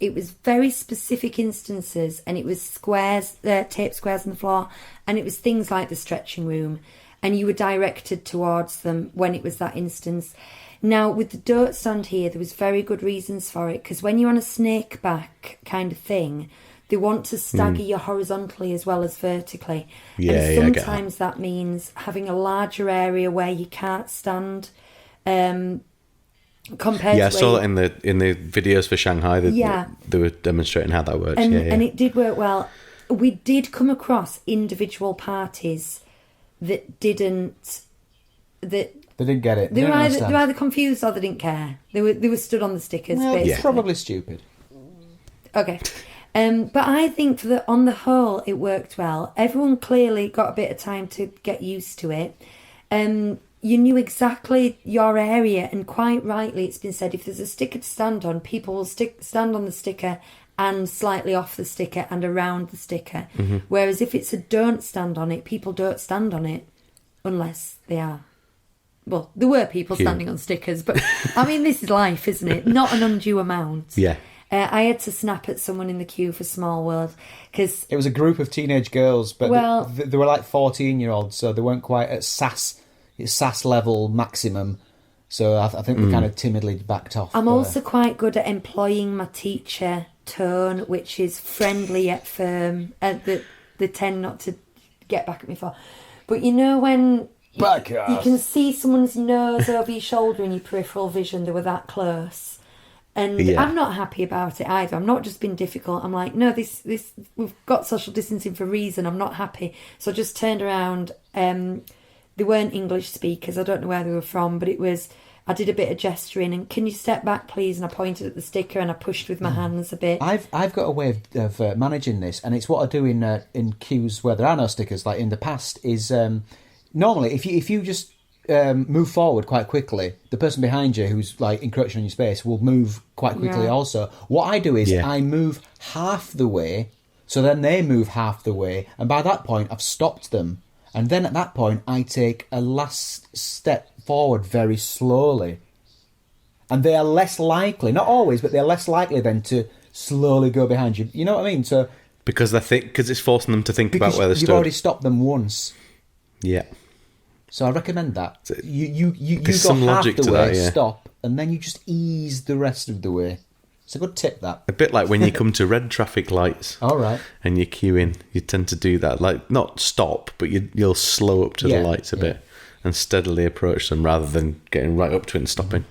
very specific instances, and it was squares, tape squares on the floor, and it was things like the stretching room, and you were directed towards them when it was that instance. Now, with the don't stand here, there was very good reasons for it, because when you're on a snake back kind of thing, they want to stagger you horizontally as well as vertically. And sometimes that means having a larger area where you can't stand. Compared to I saw that in the videos for Shanghai. They were demonstrating how that works. And it did work well. We did come across individual parties that didn't. They didn't get it. They were either confused or they didn't care. They were stood on the stickers. Well, it's probably stupid. Okay. But I think on the whole, it worked well. Everyone clearly got a bit of time to get used to it. You knew exactly your area, and quite rightly, it's been said, if there's a sticker to stand on, people will stand on the sticker and slightly off the sticker and around the sticker. Whereas if it's a don't stand on it, people don't stand on it unless they are. Well, there were people standing on stickers, but I mean, this is life, isn't it? Not an undue amount. Yeah. I had to snap at someone in the queue for Small World because it was a group of teenage girls, but they were like 14-year-olds, so they weren't quite at SAS level maximum. So I think they kind of timidly backed off. I'm also quite good at employing my teacher tone, which is friendly yet firm. They tend not to get back at me for. But you know when you can see someone's nose over your shoulder in your peripheral vision, they were that close. And I'm not happy about it either. I'm not just being difficult. I'm like, no, this we've got social distancing for a reason. I'm not happy. So I just turned around. They weren't English speakers. I don't know where they were from, but I did a bit of gesturing and can you step back, please? And I pointed at the sticker and I pushed with my hands a bit. I've got a way of managing this, and it's what I do in queues where there are no stickers. Like in the past, is normally if you just move forward quite quickly, the person behind you who's like encroaching on your space will move quite quickly also. What I do is I move half the way, so then they move half the way, and by that point I've stopped them. And then at that point, I take a last step forward very slowly. And they are less likely, not always, but they're less likely then to slowly go behind you. You know what I mean? So because it's forcing them to think about where they're stood. You've already stopped them once. Yeah. So I recommend that. You go some half logic the to way, that, stop, and then you just ease the rest of the way. It's a good tip, that. A bit like when you come to red traffic lights. All right. And you're queuing, you tend to do that. Like, not stop, but you'll slow up to the lights a bit and steadily approach them rather than getting right up to it and stopping.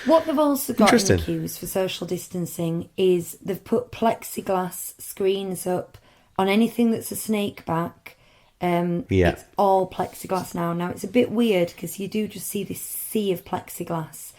What they've also got in the queues for social distancing is they've put plexiglass screens up on anything that's a snake back. It's all plexiglass now. Now, it's a bit weird because you do just see this sea of plexiglass.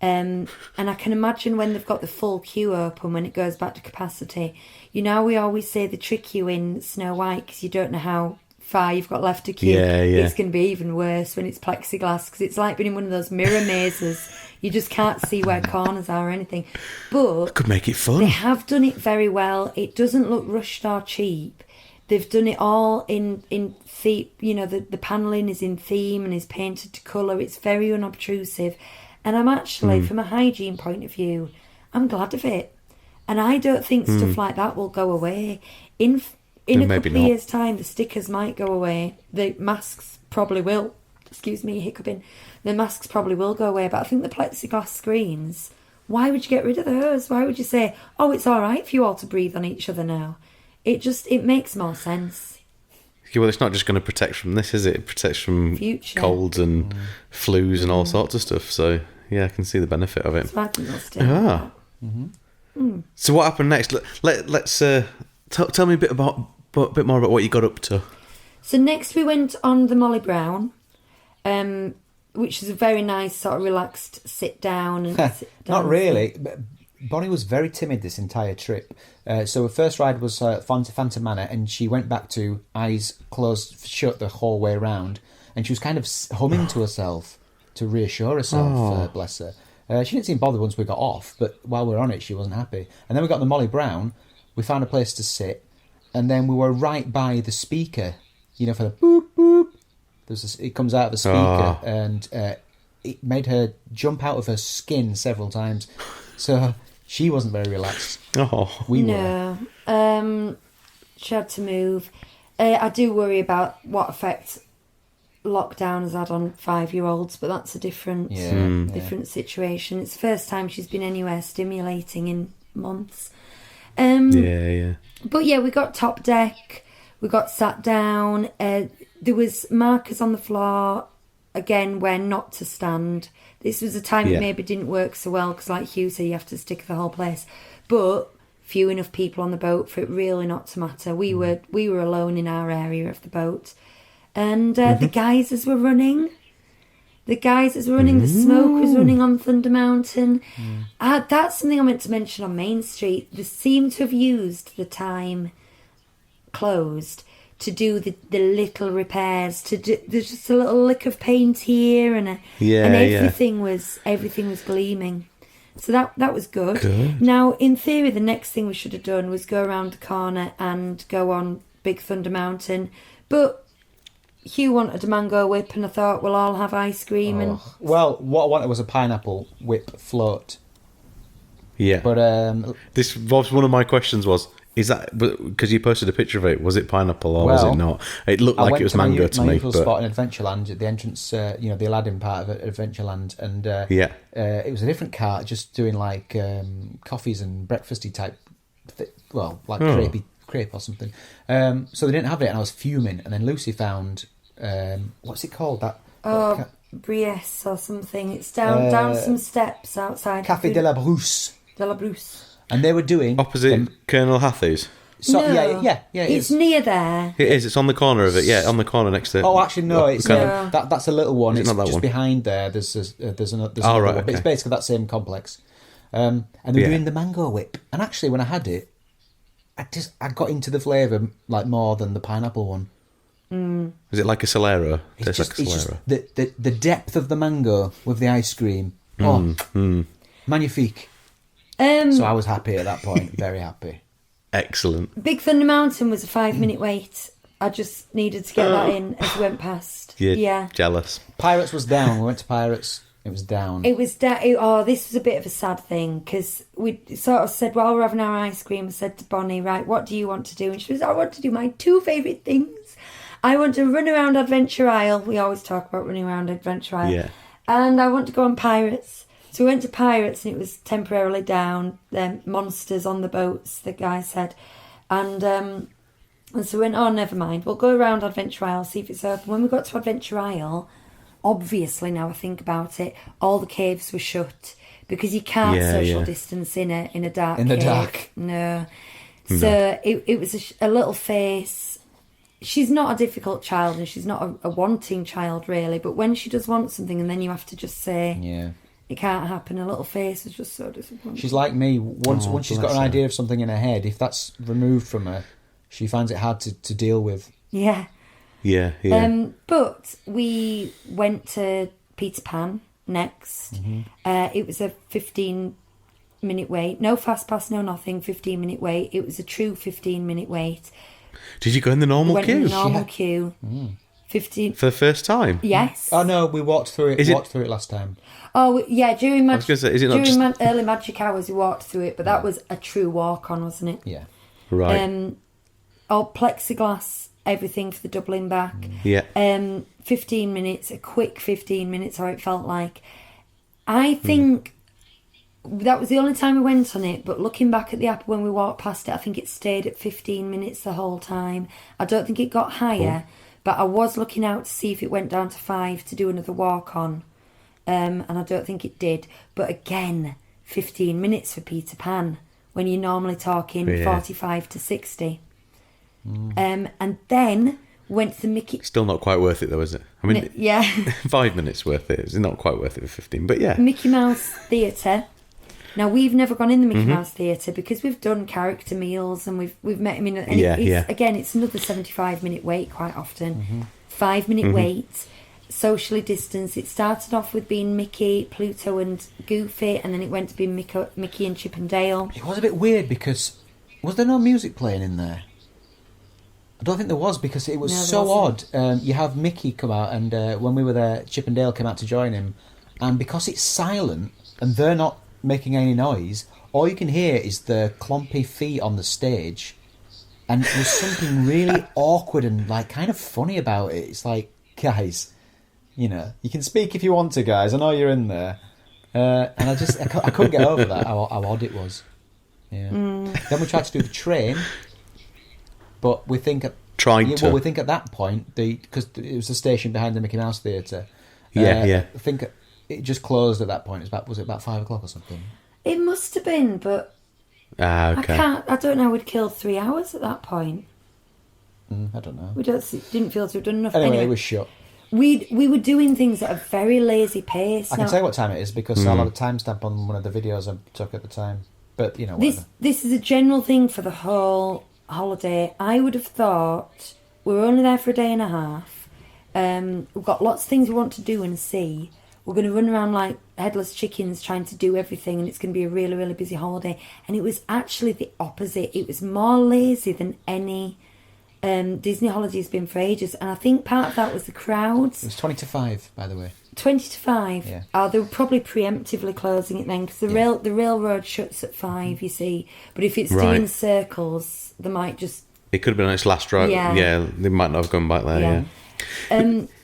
And I can imagine when they've got the full queue open, when it goes back to capacity. You know, we always say they trick you in Snow White because you don't know how far you've got left to queue. It's going to be even worse when it's plexiglass because it's like being in one of those mirror mazes. You just can't see where corners are or anything. But that could make it fun. They have done it very well. It doesn't look rushed or cheap. They've done it all in theme. You know, the panelling is in theme and is painted to colour. It's very unobtrusive. And I'm actually, from a hygiene point of view, I'm glad of it. And I don't think stuff like that will go away. In a couple of years' time, the stickers might go away. The masks probably will. Excuse me, hiccuping. The masks probably will go away. But I think the plexiglass screens, why would you get rid of those? Why would you say, oh, it's all right for you all to breathe on each other now? It makes more sense. Yeah, well, it's not just going to protect from this, is it? It protects from colds and flus and all sorts of stuff. So, yeah, I can see the benefit of it. So what happened next? Let's tell me a bit more about what you got up to. So next we went on the Molly Brown, which is a very nice sort of relaxed sit down. Not really. Bonnie was very timid this entire trip. So her first ride was Phantom Manor, and she went back to eyes closed shut the whole way round, and she was kind of humming to herself to reassure herself, bless her. She didn't seem bothered once we got off, but while we were on it, she wasn't happy. And then we got the Molly Brown, we found a place to sit, and then we were right by the speaker, you know, for the boop, boop. It comes out of the speaker, and it made her jump out of her skin several times. So she wasn't very relaxed. We were. She had to move. I do worry about what effect lockdown has had on 5-year-olds, but that's a different situation. It's the first time she's been anywhere stimulating in months. But yeah, we got top deck, we got sat down, there was markers on the floor again where not to stand. This was a time it maybe didn't work so well because, like Hugh said, you have to stick the whole place, but few enough people on the boat for it really not to matter. We were alone in our area of the boat, and the geysers were running. The smoke was running on Thunder Mountain. That's something I meant to mention on Main Street. They seem to have used the time closed to do the little repairs. There's just a little lick of paint here, and everything was gleaming. So that was good. Now, in theory, the next thing we should have done was go around the corner and go on Big Thunder Mountain, but Hugh wanted a mango whip, and I thought we'll all have ice cream. Well, what I wanted was a pineapple whip float. Yeah. But this was one of my questions is that, because you posted a picture of it, was it pineapple or was it not? It looked like it was mango to me. My usual spot in Adventureland, at the entrance, the Aladdin part of Adventureland, and it was a different cart just doing like coffees and breakfasty type, crepe or something. So they didn't have it, and I was fuming. And then Lucy found what's it called? Bries or something. It's down some steps outside. Café de la Brousse. And they were doing opposite Colonel Hathaway's. So, no, yeah. It's near there. It is. It's on the corner of it. Yeah, on the corner next to it. Oh, actually, no. It's that's a little one. It's not that just one? Behind there. There's another one. Right, But it's basically that same complex. And they were doing the mango whip. And actually, when I had it, I got into the flavour like more than the pineapple one. Is it like a Solero? It's just the depth of the mango with the ice cream. Magnifique. So I was happy at that point, very happy. Excellent. Big Thunder Mountain was a 5-minute wait. I just needed to get that in as we went past. Yeah. Jealous. Pirates was down. We went to Pirates. It was down. It was down. This was a bit of a sad thing because we sort of said while we're having our ice cream, I said to Bonnie, right, what do you want to do? And she was, I want to do my 2 favourite things. I want to run around Adventure Isle. We always talk about running around Adventure Isle. Yeah. And I want to go on Pirates. So we went to Pirates and it was temporarily down. Monsters on the boats, the guy said. And so we went, never mind. We'll go around Adventure Isle, see if it's open. When we got to Adventure Isle, obviously now I think about it, all the caves were shut because you can't social distance in a dark cave. In the dark. No. So it was a little face. She's not a difficult child and she's not a wanting child really, but when she does want something and then you have to just say it can't happen, a little face was just so disappointing. She's like me. Once she's got an idea of something in her head, if that's removed from her, she finds it hard to deal with. Yeah. But we went to Peter Pan next. It was a 15-minute wait. No fast pass, no nothing. 15-minute wait. It was a true 15-minute wait. Did you go in the normal queue? In the normal queue. 15 for the first time. Yes. Oh no, we walked through it. Through it last time. Oh yeah, during I was going to say, is it not just early magic hours we walked through it, but that was a true walk on, wasn't it? Yeah. Right. All plexiglass, everything for the doubling back. Yeah. 15 minutes, a quick 15 minutes, how it felt like. I think that was the only time we went on it, but looking back at the app when we walked past it, I think it stayed at 15 minutes the whole time. I don't think it got higher, but I was looking out to see if it went down to 5 to do another walk on, and I don't think it did. But again, 15 minutes for Peter Pan when you're normally talking 45 to 60. And then went to the Mickey. Still not quite worth it though, is it? I mean, 5 minutes worth it. It's not quite worth it for 15, but yeah. Mickey Mouse Theatre. Now, we've never gone in the Mickey Mouse Theatre because we've done character meals and we've met him in... And again, it's another 75-minute wait quite often. 5-minute wait, socially distanced. It started off with being Mickey, Pluto and Goofy, and then it went to be Mickey and Chip and Dale. It was a bit weird because... Was there no music playing in there? I don't think there was because it was so odd. You have Mickey come out and when we were there, Chip and Dale came out to join him, and because it's silent and they're not making any noise, all you can hear is the clompy feet on the stage, and there's something really awkward and like kind of funny about it. It's like, guys, you know, you can speak if you want to, guys. I know you're in there, and I couldn't get over that how odd it was. Yeah. Then we tried to do the train, but we think at that point because it was the station behind the Mickey Mouse Theatre. I think it just closed at that point. Was it about 5 o'clock or something? It must have been, but okay. I don't know. We'd killed 3 hours at that point. I don't know. We didn't feel to have done enough. Anyway, it was shut. We were doing things at a very lazy pace. I can tell you what time it is because I'll have a timestamp on one of the videos I took at the time. But you know, this is a general thing for the whole holiday. I would have thought we were only there for a day and a half. We've got lots of things we want to do and see. We're going to run around like headless chickens trying to do everything, and it's going to be a really, really busy holiday. And it was actually the opposite. It was more lazy than any Disney holiday has been for ages. And I think part of that was the crowds. It was 20 to 5, by the way. 20 to 5? Yeah. Oh, they were probably preemptively closing it then, because the railroad shuts at 5, you see. But if it's doing circles, they might just... It could have been on its last ride. Yeah, they might not have gone back there,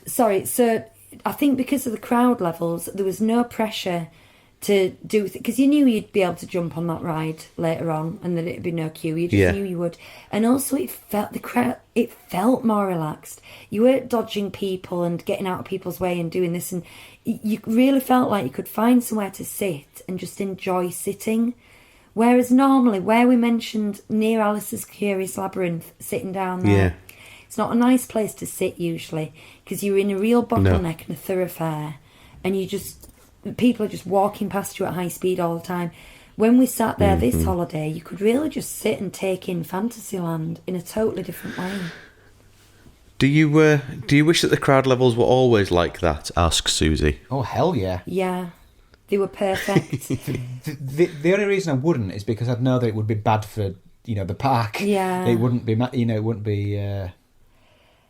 Sorry, so I think because of the crowd levels, there was no pressure to do... Because you knew you'd be able to jump on that ride later on and that it'd be no queue. You just knew you would. And also it felt more relaxed. You weren't dodging people and getting out of people's way and doing this. And you really felt like you could find somewhere to sit and just enjoy sitting. Whereas normally, where we mentioned near Alice's Curious Labyrinth, sitting down there, it's not a nice place to sit usually because you're in a real bottleneck and a thoroughfare, and people are just walking past you at high speed all the time. When we sat there this holiday, you could really just sit and take in Fantasyland in a totally different way. Do you wish that the crowd levels were always like that? Asks Susie. Oh hell yeah! Yeah. They were perfect. the only reason I wouldn't is because I'd know that it would be bad for the park. Yeah, it wouldn't be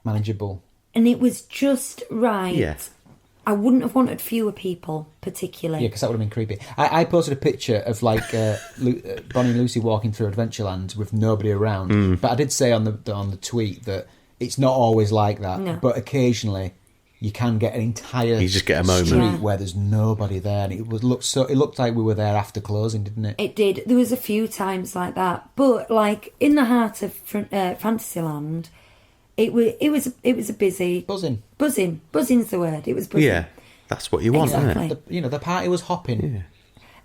manageable. And it was just right. Yeah. I wouldn't have wanted fewer people, particularly. Yeah, because that would have been creepy. I posted a picture of like Bonnie and Lucy walking through Adventureland with nobody around. But I did say on the tweet that it's not always like that. No. But occasionally you can get an entire street where there's nobody there, and it looked like we were there after closing, didn't it? It did. There was a few times like that, but like in the heart of Fantasyland, it was a busy buzzing. Buzzing's the word. It was buzzing. Yeah, that's what you want, exactly. Isn't it? The party was hopping. Yeah.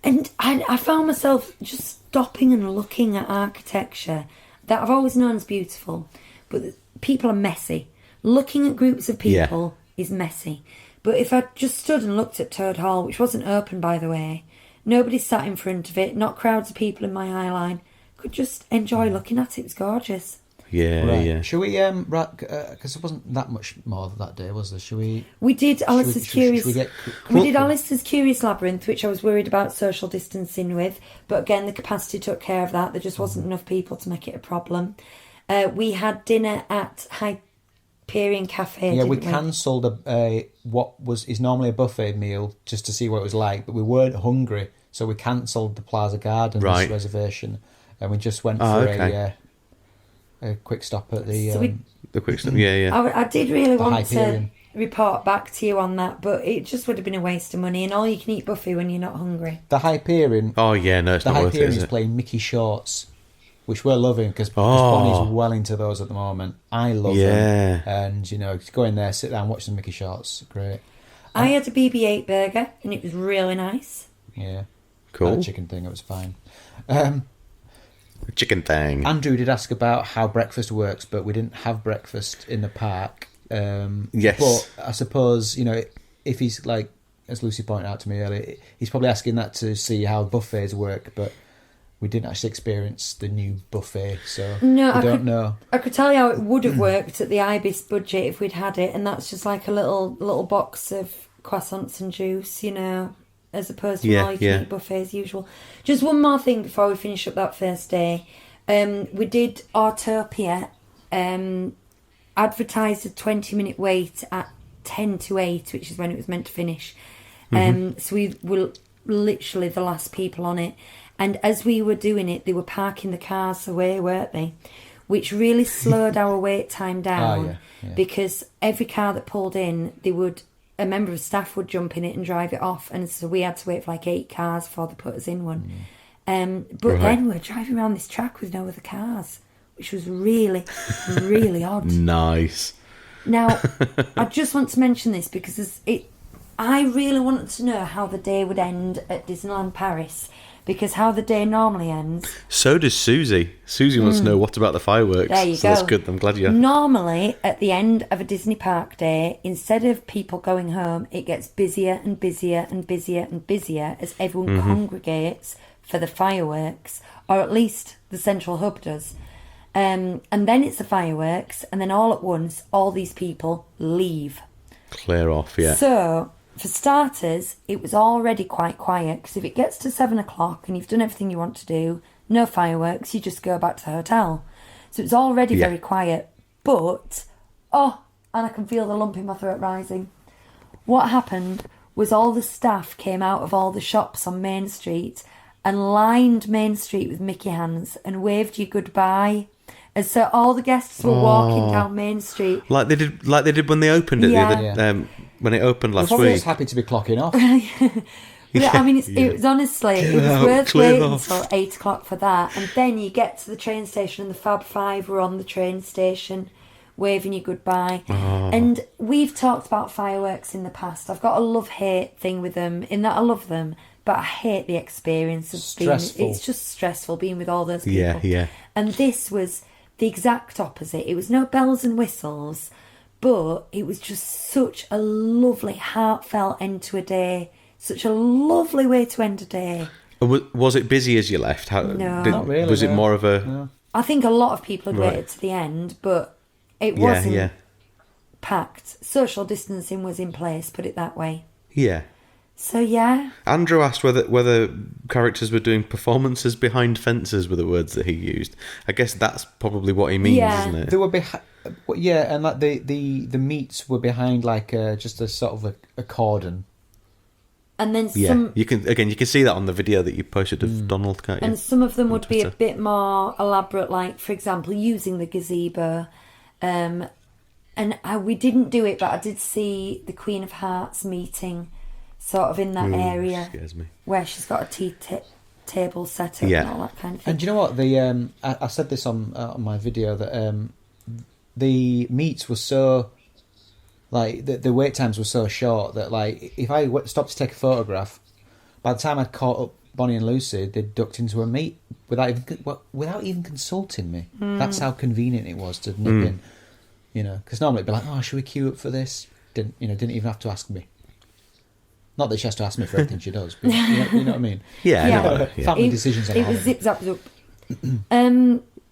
And I found myself just stopping and looking at architecture that I've always known is beautiful, but people are messy. Looking at groups of people is messy. But if I just stood and looked at Toad Hall, which wasn't open, by the way, nobody sat in front of it, not crowds of people in my eye line, could just enjoy looking at it. It was gorgeous. Yeah, right. yeah. Should we, because there wasn't that much more that day, was there? Should we... We did Alice's Curious... We did Alice's Curious Labyrinth, which I was worried about social distancing with, but again, the capacity took care of that. There just wasn't enough people to make it a problem. We had dinner at Hyperion Cafe. Yeah, we cancelled what is normally a buffet meal just to see what it was like, but we weren't hungry, so we cancelled the Plaza Gardens reservation, and we just went for a quick stop at the quick stop. Yeah. I did really want to report back to you on that, but it just would have been a waste of money, and all you can eat buffet when you're not hungry. The Hyperion. Oh yeah, no, it's not worth it. The Hyperion is playing Mickey Shorts, which we're loving because Bonnie's well into those at the moment. I love them, and go in there, sit down, watch some Mickey Shorts. Great. I had a BB-8 burger, and it was really nice. Yeah, cool. I had a chicken thing. It was fine. Chicken thing. Andrew did ask about how breakfast works, but we didn't have breakfast in the park. Yes. But I suppose, if he's like as Lucy pointed out to me earlier, he's probably asking that to see how buffets work, but we didn't actually experience the new buffet, so I don't know. I could tell you how it would have worked at the Ibis budget if we'd had it, and that's just like a little box of croissants and juice, you know, as opposed to all you can eat buffet as usual. Just one more thing before we finish up that first day. We did Autopia, advertised a 20-minute wait at 10 to 8, which is when it was meant to finish. So we were literally the last people on it. And as we were doing it, they were parking the cars away, weren't they? Which really slowed our wait time down because every car that pulled in, a member of staff would jump in it and drive it off. And so we had to wait for like 8 cars before they put us in one. But then we were driving around this track with no other cars, which was really, really odd. Nice. Now, I just want to mention this because I really wanted to know how the day would end at Disneyland Paris, because how the day normally ends... So does Susie. Susie wants to know what about the fireworks. There you so go. That's good. I'm glad you... Normally, at the end of a Disney park day, instead of people going home, it gets busier and busier and busier and busier as everyone congregates for the fireworks, or at least the central hub does. And then it's the fireworks, and then all at once, all these people leave. Clear off, yeah. So, for starters, it was already quite quiet, because if it gets to 7 o'clock and you've done everything you want to do, no fireworks, you just go back to the hotel. So it's already very quiet. But, and I can feel the lump in my throat rising. What happened was all the staff came out of all the shops on Main Street and lined Main Street with Mickey hands and waved you goodbye. And so all the guests were walking down Main Street, like they did when they opened it when it opened last week. week. I was happy to be clocking off. I mean, it was honestly, it was worth waiting until 8 o'clock for that. And then you get to the train station, and the Fab Five were on the train station, waving you goodbye. And we've talked about fireworks in the past. I've got a love-hate thing with them, in that I love them, but I hate the experience of being. It's just stressful being with all those people. Yeah. And this was the exact opposite. It was no bells and whistles, but it was just such a lovely, heartfelt end to a day. Such a lovely way to end a day. Was it busy as you left? No. Not really. Was it more of a... No. I think a lot of people had waited to the end, but it wasn't packed. Social distancing was in place, put it that way. Yeah. So, yeah. Andrew asked whether characters were doing performances behind fences, were the words that he used. I guess that's probably what he means, isn't it? They were and like the meets were behind like just a sort of a cordon. And then you can see that on the video that you posted of Donald, can't you? And some of them would be a bit more elaborate, like, for example, using the gazebo. We didn't do it, but I did see the Queen of Hearts meeting sort of in that area scares me. where she's got a tea table set up and all that kind of thing. And do you know what? I said this on my video that the meets were so... Like, the wait times were so short that, like, if I stopped to take a photograph, by the time I'd caught up Bonnie and Lucy, they'd ducked into a meet without even consulting me. That's how convenient it was to nip in, you know. Because normally it'd be like, should we queue up for this? Didn't even have to ask me. Not that she has to ask me for everything she does, but you know what I mean? Yeah. Family decisions on it was zip zap zoop.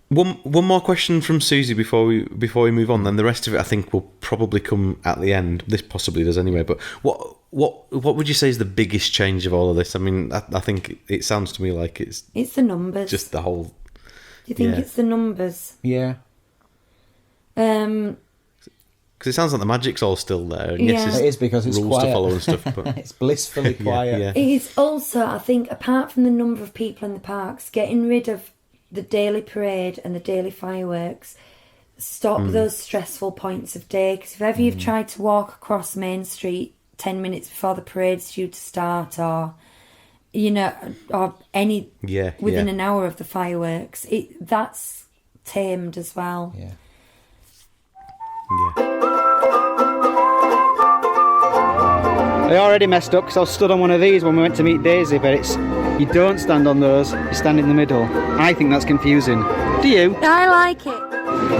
One more question from Susie before we move on. Then the rest of it, I think, will probably come at the end. This possibly does anyway. But what would you say is the biggest change of all of this? I mean, I think it sounds to me like it's the numbers. Just the whole. Do you think it's the numbers? Yeah. Because it sounds like the magic's all still there. And yes, it is because it's rules quiet. to follow and stuff. But it's blissfully quiet. Yeah. It is also, I think, apart from the number of people in the parks, getting rid of the daily parade and the daily fireworks, stop those stressful points of day. Because if ever you've tried to walk across Main Street 10 minutes before the parade's due to start, or any within an hour of the fireworks, that's tamed as well. Yeah. I already messed up because I was stood on one of these when we went to meet Daisy, but you don't stand on those, you stand in the middle. I think that's confusing. Do you? I like it.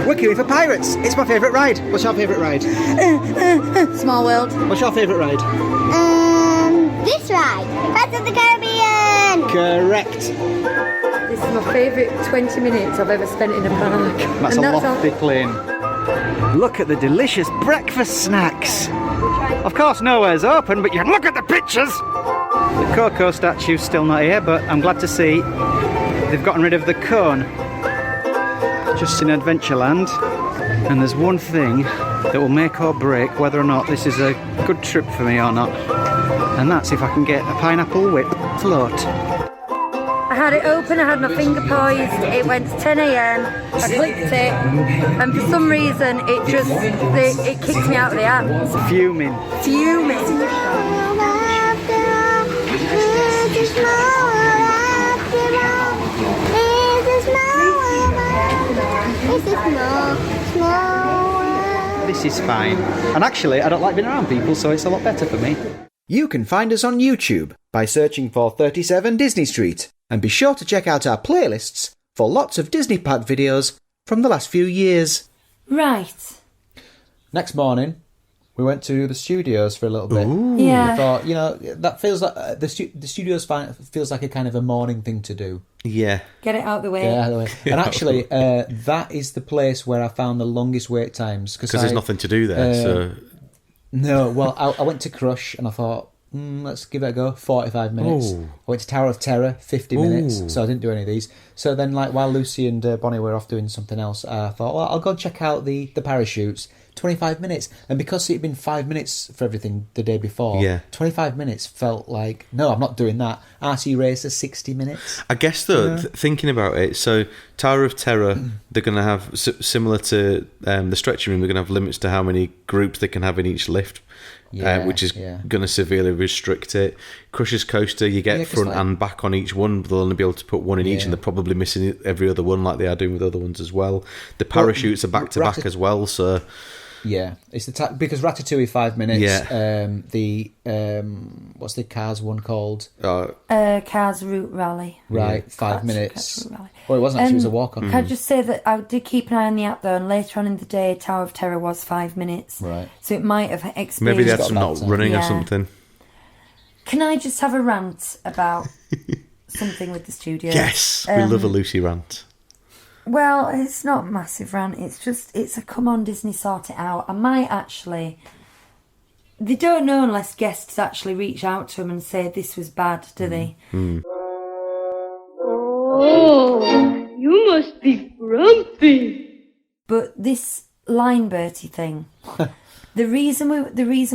We're queuing for Pirates. It's my favourite ride. What's your favourite ride? Small World. What's your favourite ride? This ride, Pirates of the Caribbean. Correct. This is my favourite 20 minutes I've ever spent in a park. That's And a lofty claim. Look at the delicious breakfast snacks. Of course, nowhere's open, but you can look at the pictures. The Coco statue's still not here, but I'm glad to see they've gotten rid of the cone. Just in Adventureland, and there's one thing that will make or break whether or not this is a good trip for me or not, and that's if I can get a pineapple whip float. I had it open, I had my finger poised, it went to 10 a.m, I clicked it, and for some reason it kicked me out of the app. Fuming. This is fine. And actually, I don't like being around people, so it's a lot better for me. You can find us on YouTube by searching for 37 Disney Street. And be sure to check out our playlists for lots of Disney Park videos from the last few years. Right. Next morning, we went to the studios for a little bit. Ooh. Yeah. I thought, that feels like the studios feels like a kind of a morning thing to do. Yeah. Get it out the way. Yeah, out of the way. And actually, that is the place where I found the longest wait times. Because there's nothing to do there, so... No, well, I went to Crush and I thought, let's give it a go, 45 minutes. Ooh. I went to Tower of Terror, 50 minutes, Ooh. so I didn't do any of these. So then, while Lucie and Bonnie were off doing something else, I thought, well, I'll go and check out the parachutes. 25 minutes. And because it had been 5 minutes for everything the day before, 25 minutes felt like, no, I'm not doing that. RC Racer, 60 minutes. I guess, though, thinking about it, so Tower of Terror, they're going to have, similar to the stretching room, they're going to have limits to how many groups they can have in each lift, which is going to severely restrict it. Crush's Coaster, you get front and back on each one, but they'll only be able to put one in each, and they're probably missing every other one like they are doing with other ones as well. The parachutes are back-to-back as well, so... Yeah, it's because Ratatouille 5 minutes. Yeah. What's the Cars one called? Cars Route Rally. Right, 5 minutes. Well, it wasn't actually. It was a walk on. Can I just say that I did keep an eye on the app though, and later on in the day, Tower of Terror was 5 minutes. Right. So it might have experienced. Maybe they had some not running or something. Can I just have a rant about something with the studio? Yes, we love a Lucy rant. Well, it's not a massive rant. It's a come on Disney, sort it out. I might actually... They don't know unless guests actually reach out to them and say this was bad, do they? Oh, you must be grumpy. But this line Bertie thing, the reason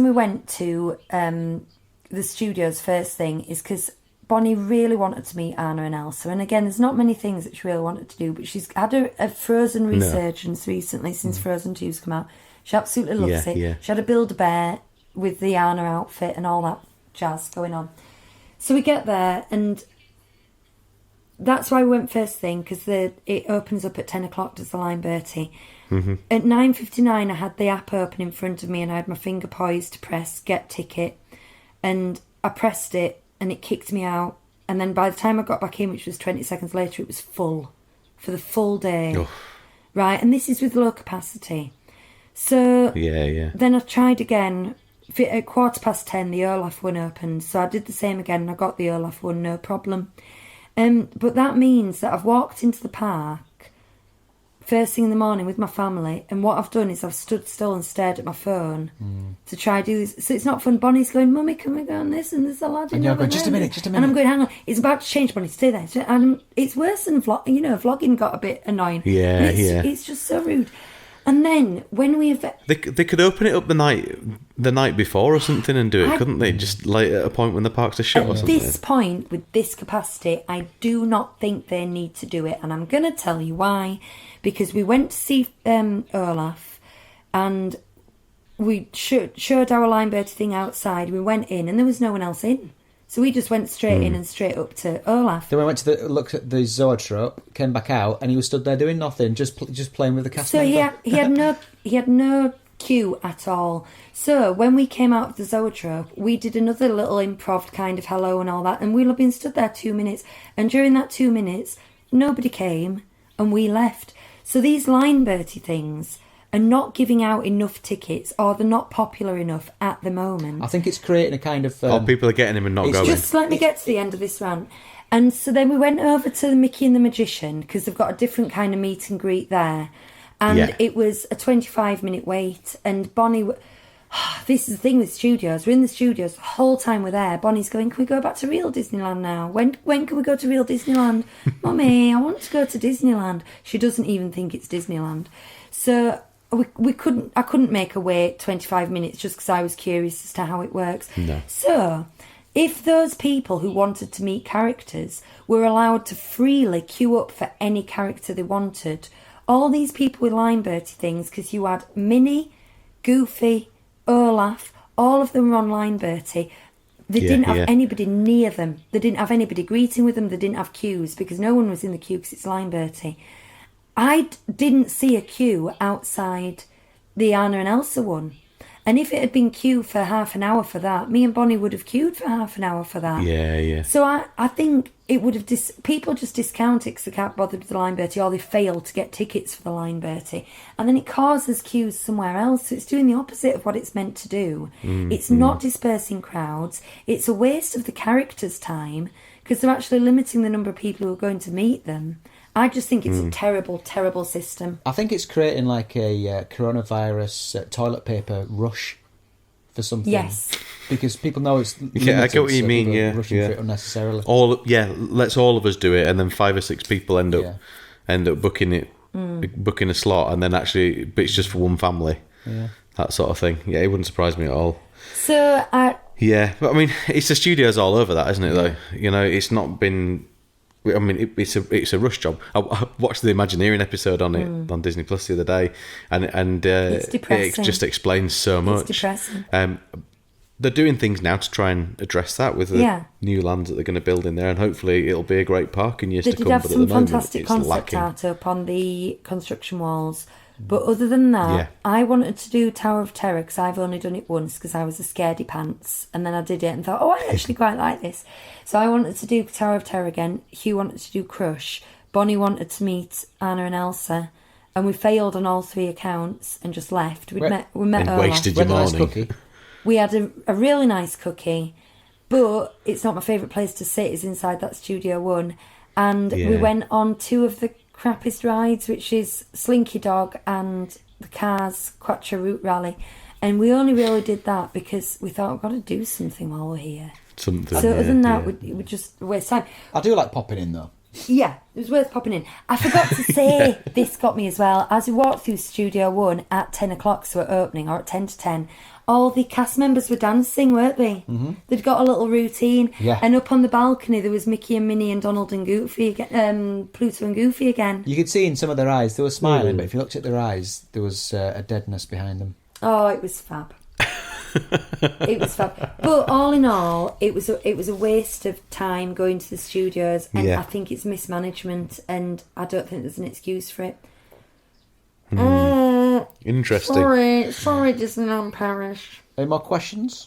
we went to the studios first thing is because Bonnie really wanted to meet Anna and Elsa, and again, there's not many things that she really wanted to do, but she's had a Frozen resurgence recently since Frozen 2's come out. She absolutely loves it. Yeah. She had a Build-A-Bear with the Anna outfit and all that jazz going on. So we get there, and that's why we went first thing, because it opens up at 10 o'clock, does the line Bertie. Mm-hmm. At 9:59, I had the app open in front of me, and I had my finger poised to press get ticket, and I pressed it, and it kicked me out. And then by the time I got back in, which was 20 seconds later, it was full for the full day. Oh. Right, and this is with low capacity. So then I tried again. At 10:15, the Olaf one opened. So I did the same again, and I got the Olaf one, no problem. But that means that I've walked into the park first thing in the morning with my family, and what I've done is I've stood still and stared at my phone to try do this. So it's not fun. Bonnie's going, "Mummy, can we go on this?" And there's a lad in and you're going, just a minute. And I'm going, "Hang on, it's about to change, Bonnie, stay there." And it's worse than vlogging got a bit annoying. It's just so rude. And then when we have... They could open it up the night before or something and do it, couldn't they? Just like at a point when the parks are shut or something. At this point, with this capacity, I do not think they need to do it. And I'm going to tell you why. Because we went to see Olaf, and we showed our line Bertie thing outside. We went in, and there was no one else in. So we just went straight in and straight up to Olaf. Then we went to looked at the Zoetrope, came back out, and he was stood there doing nothing, just playing with the cast member. So he had no queue at all. So when we came out of the Zoetrope, we did another little improv kind of hello and all that, and we'll have been stood there 2 minutes. And during that 2 minutes, nobody came, and we left. So these line Bertie things are not giving out enough tickets, or they're not popular enough at the moment. I think it's creating a kind of... people are getting him and not going. Just let me get to the end of this rant. And so then we went over to the Mickey and the Magician, because they've got a different kind of meet and greet there. And it was a 25-minute wait. And Bonnie... This is the thing with studios. We're in the studios the whole time we're there. Bonnie's going, can we go back to real Disneyland now? When can we go to real Disneyland? Mummy, I want to go to Disneyland. She doesn't even think it's Disneyland. So I couldn't make her wait 25 minutes just because I was curious as to how it works. No. So if those people who wanted to meet characters were allowed to freely queue up for any character they wanted, all these people with Line Bertie things, because you had Minnie, Goofy, Olaf, all of them were on Line Bertie. They didn't have anybody near them. They didn't have anybody greeting with them. They didn't have queues because no one was in the queue because it's Line Bertie. I didn't see a queue outside the Anna and Elsa one. And if it had been queued for half an hour for that, me and Bonnie would have queued for half an hour for that. Yeah. So I think it would have... people just discount it because they can't bother with the Line Bertie, or they fail to get tickets for the Line Bertie. And then it causes queues somewhere else. So it's doing the opposite of what it's meant to do. It's not dispersing crowds. It's a waste of the characters' time because they're actually limiting the number of people who are going to meet them. I just think it's a terrible, terrible system. I think it's creating like a coronavirus toilet paper rush for something. Yes. Because people know it's limited, I get what you mean, people are rushing for it unnecessarily. Let's all of us do it, and then 5 or 6 people end up booking it, booking a slot, and then actually, but it's just for one family. Yeah. That sort of thing. Yeah, it wouldn't surprise me at all. So, yeah, but I mean, it's the studios all over that, isn't it? Though, you know, it's not been. I mean, it's a rush job. I watched the Imagineering episode on it on Disney Plus the other day, and it's depressing. It just explains so much. It's depressing. They're doing things now to try and address that with the new lands that they're going to build in there, and hopefully it'll be a great park in years to come. They did have but some at the moment, fantastic it's concept lacking. art up on the construction walls. But other than that, I wanted to do Tower of Terror because I've only done it once because I was a scaredy pants. And then I did it and thought, oh, I actually quite like this. So I wanted to do Tower of Terror again. Hugh wanted to do Crush. Bonnie wanted to meet Anna and Elsa. And we failed on all 3 accounts and just left. We met and Olaf. wasted your Nice morning. cookie. We had a really nice cookie. But it's not my favourite place to sit is inside that Studio One. And we went on 2 of the crappiest rides, which is Slinky Dog and the Cars Quattro Route Rally. And we only really did that because we thought we've got to do something while we're here. So other than that, we just waste time. I do like popping in though. Yeah, it was worth popping in. I forgot to say, this got me as well. As we walked through Studio One at 10 o'clock, so at opening, or at 10 to 10, all the cast members were dancing, weren't they? Mm-hmm. They'd got a little routine. Yeah. And up on the balcony, there was Mickey and Minnie and Donald and Goofy, Pluto and Goofy again. You could see in some of their eyes, they were smiling, but if you looked at their eyes, there was a deadness behind them. Oh, it was fab. It was fab. But all in all, it was a waste of time going to the studios, and I think it's mismanagement, and I don't think there's an excuse for it. Interesting. Sorry, Disneyland Paris. Any more questions?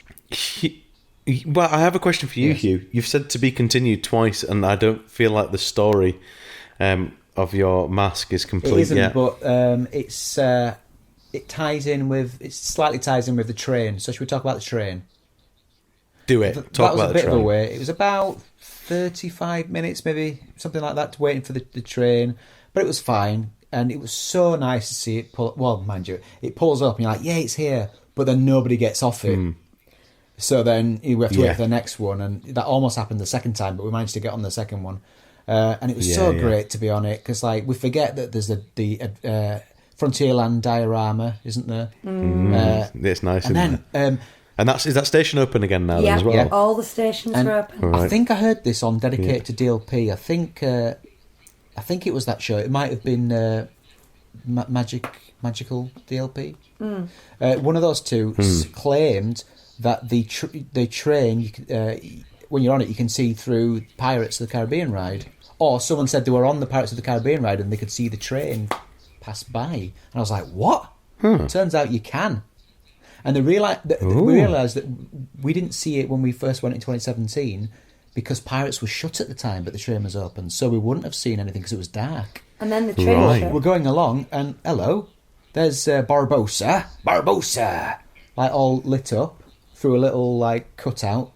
Well, I have a question for you, Hugh. You've said to be continued twice, and I don't feel like the story of your mask is complete It isn't, yet. but it slightly ties in with the train. So should we talk about the train? Do it. Talk about the train. That was a bit of a wait. It was about 35 minutes, maybe, something like that, waiting for the train. But it was fine. And it was so nice to see it pull... Well, mind you, it pulls up and you're like, yeah, it's here. But then nobody gets off it. So then we have to wait for the next one. And that almost happened the second time, but we managed to get on the second one. And it was so great to be on it. Because like, we forget that there's the Frontierland diorama, isn't there? It's nice, and isn't then, it? And is that station open again now then as well? Yeah, all the stations were open. Right. I think I heard this on Dedicated to DLP. I think it was that show. It might have been Magical DLP. One of those two claimed that the train, when you're on it, you can see through Pirates of the Caribbean ride. Or someone said they were on the Pirates of the Caribbean ride and they could see the train pass by. And I was like, what? Turns out you can. And we realised that we didn't see it when we first went in 2017 because Pirates was shut at the time, but the train was open. So we wouldn't have seen anything because it was dark. And then the train We're going along and, hello, there's Barbosa, like all lit up through a little like cutout,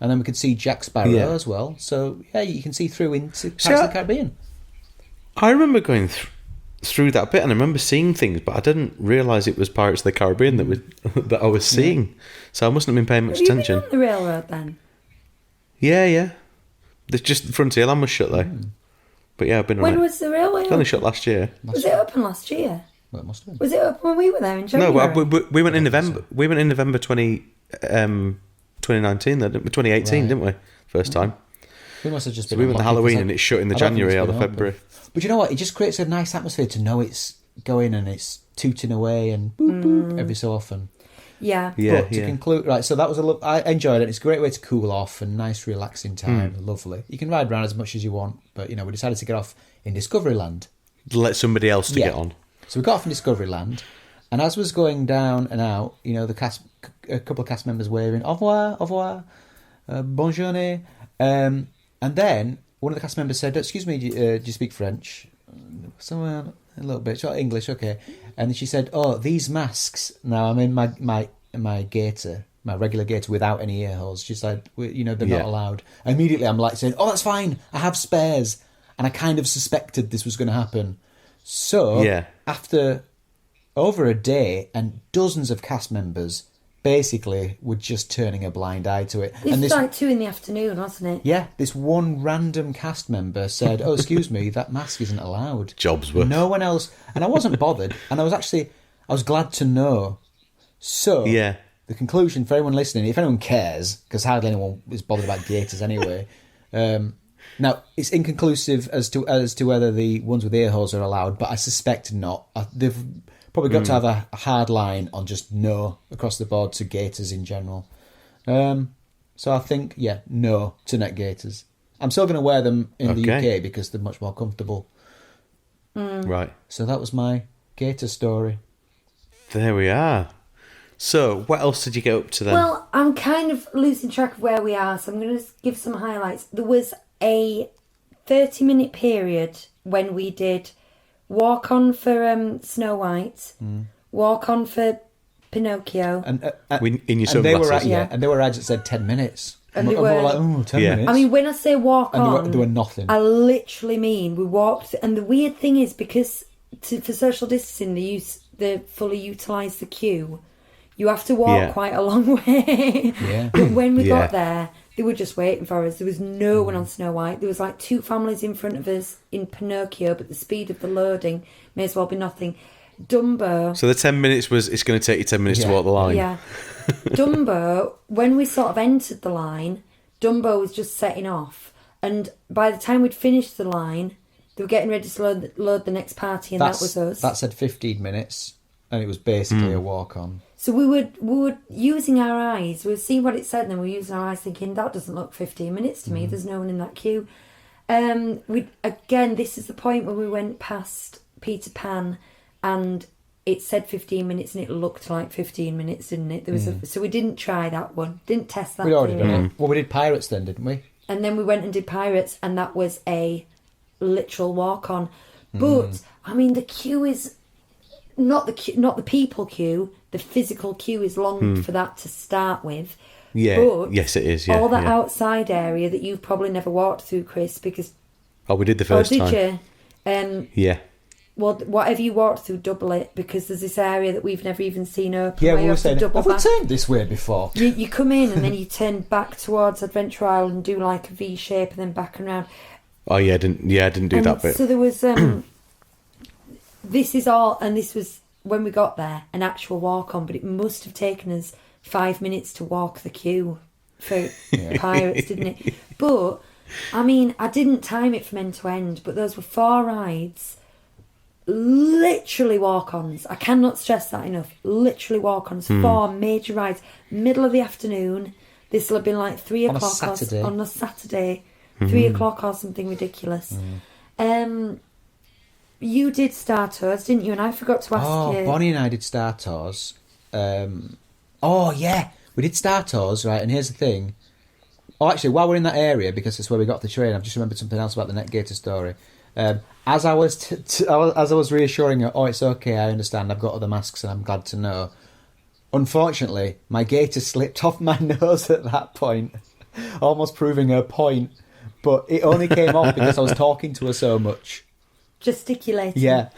and then we could see Jack Sparrow as well. So yeah, you can see through into Pirates of the Caribbean. I remember going through that bit, and I remember seeing things, but I didn't realise it was Pirates of the Caribbean that I was seeing. So I mustn't have been paying much attention. Have you been on the railroad then? Yeah. There's just Frontierland was shut though. But yeah, I've been on it. When was the railway? It only shut last year. Was it open last year? Well, it must have been. Was it open when we were there in January? No, we went in November. We went in November 2019, 2018, didn't we? First time. We must have just So been. we went to Halloween and it's shut in the January or the February. But you know what? It just creates a nice atmosphere to know it's going and it's tooting away and boop boop every so often. Yeah. But to conclude, right, so that was I enjoyed it. It's a great way to cool off and nice relaxing time. Lovely. You can ride around as much as you want, but we decided to get off in Discoveryland. Let somebody else to get on. So we got off in Discoveryland, and as was going down and out, a couple of cast members waving au revoir, bonne journée, and then one of the cast members said, "Excuse me, do you speak French?" Somewhere a little bit, English, okay. And she said, "Oh, these masks." Now I'm in my gaiter, my regular gaiter without any ear holes. She said, "They're not allowed." Immediately, I'm like saying, "Oh, that's fine. I have spares," and I kind of suspected this was going to happen. So after over a day and dozens of cast members basically were just turning a blind eye to it. This was like 2 PM, wasn't it? Yeah, this one random cast member said, "Oh, excuse me, that mask isn't allowed." Jobs worth. No one else, and I wasn't bothered, and I was glad to know. So the conclusion for anyone listening, if anyone cares, because hardly anyone is bothered about gaiters anyway. Now it's inconclusive as to whether the ones with ear holes are allowed, but I suspect not. They've probably got to have a hard line on just no across the board to gaiters in general. So I think no to net gaiters. I'm still going to wear them in the UK because they're much more comfortable. Right. So that was my gaiter story. There we are. So, what else did you get up to then? Well, I'm kind of losing track of where we are, so I'm going to give some highlights. There was a 30-minute period when we did walk on for Snow White, walk on for Pinocchio, And in your and they were sunglasses. and there were ads that said 10 minutes. And we they were were- like, 10 minutes. I mean, when I say walk And on, they were nothing. I literally mean we walked. And the weird thing is, because for social distancing, they fully utilise the queue. You have to walk quite a long way. Yeah. But when we got there, they were just waiting for us. There was no one on Snow White. There was like 2 families in front of us in Pinocchio, but the speed of the loading may as well be nothing. Dumbo. So the 10 minutes it's going to take you 10 minutes to walk the line. Yeah. Dumbo, when we sort of entered the line, Dumbo was just setting off. And by the time we'd finished the line, they were getting ready to load the next party, and that was us. That said 15 minutes, and it was basically a walk-on. So we were using our eyes. We were seeing what it said, and then we were using our eyes thinking, that doesn't look 15 minutes to me. There's no one in that queue. This is the point where we went past Peter Pan, and it said 15 minutes, and it looked like 15 minutes, didn't it? There was so we didn't try that one. Didn't test that. We'd already theory. done it. Well, we did Pirates then, didn't we? And then we went and did Pirates, and that was a literal walk-on. But, I mean, the queue is... Not the people queue, the physical queue is long for that to start with. Yeah, but yes it is. Yeah, all that outside area that you've probably never walked through, Chris, because... Oh, we did the first time. Did you? Yeah. Well, whatever you walked through, double it, because there's this area that we've never even seen open. Yeah, where we you were have to saying, double have we back. turned this way before? You come in and then you turn back towards Adventure Island and do like a V shape and then back and round. Oh yeah, I didn't do that bit. So there was this was when we got there, an actual walk on, but it must have taken us 5 minutes to walk the queue for Pirates, didn't it? But I mean, I didn't time it from end to end, but those were 4 rides, literally walk-ons. I cannot stress that enough. Literally walk-ons, 4 major rides, middle of the afternoon. This will have been like 3 o'clock on a Saturday, 3 o'clock or something ridiculous. You did Star Tours, didn't you? And I forgot to ask you. Bonnie and I did Star Tours. We did Star Tours, right? And here's the thing. Oh, actually, while we're in that area, because it's where we got the train, I've just remembered something else about the NetGator story. As I was reassuring her, it's okay, I understand, I've got other masks and I'm glad to know. Unfortunately, my gaiter slipped off my nose at that point, almost proving her point. But it only came off because I was talking to her so much. Gesticulating. Yeah.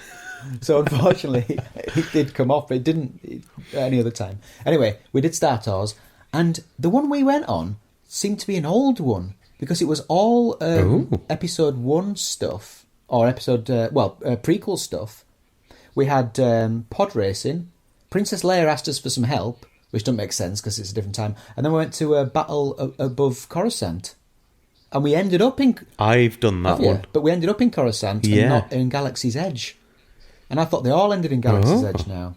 So unfortunately, it did come off. It didn't any other time. Anyway, we did Star Tours, and the one we went on seemed to be an old one because it was all episode 1 stuff. Or prequel stuff. We had pod racing. Princess Leia asked us for some help, which doesn't make sense because it's a different time. And then we went to a battle above Coruscant. And we ended up in... I've done that one. But we ended up in Coruscant and not in Galaxy's Edge. And I thought they all ended in Galaxy's Edge now.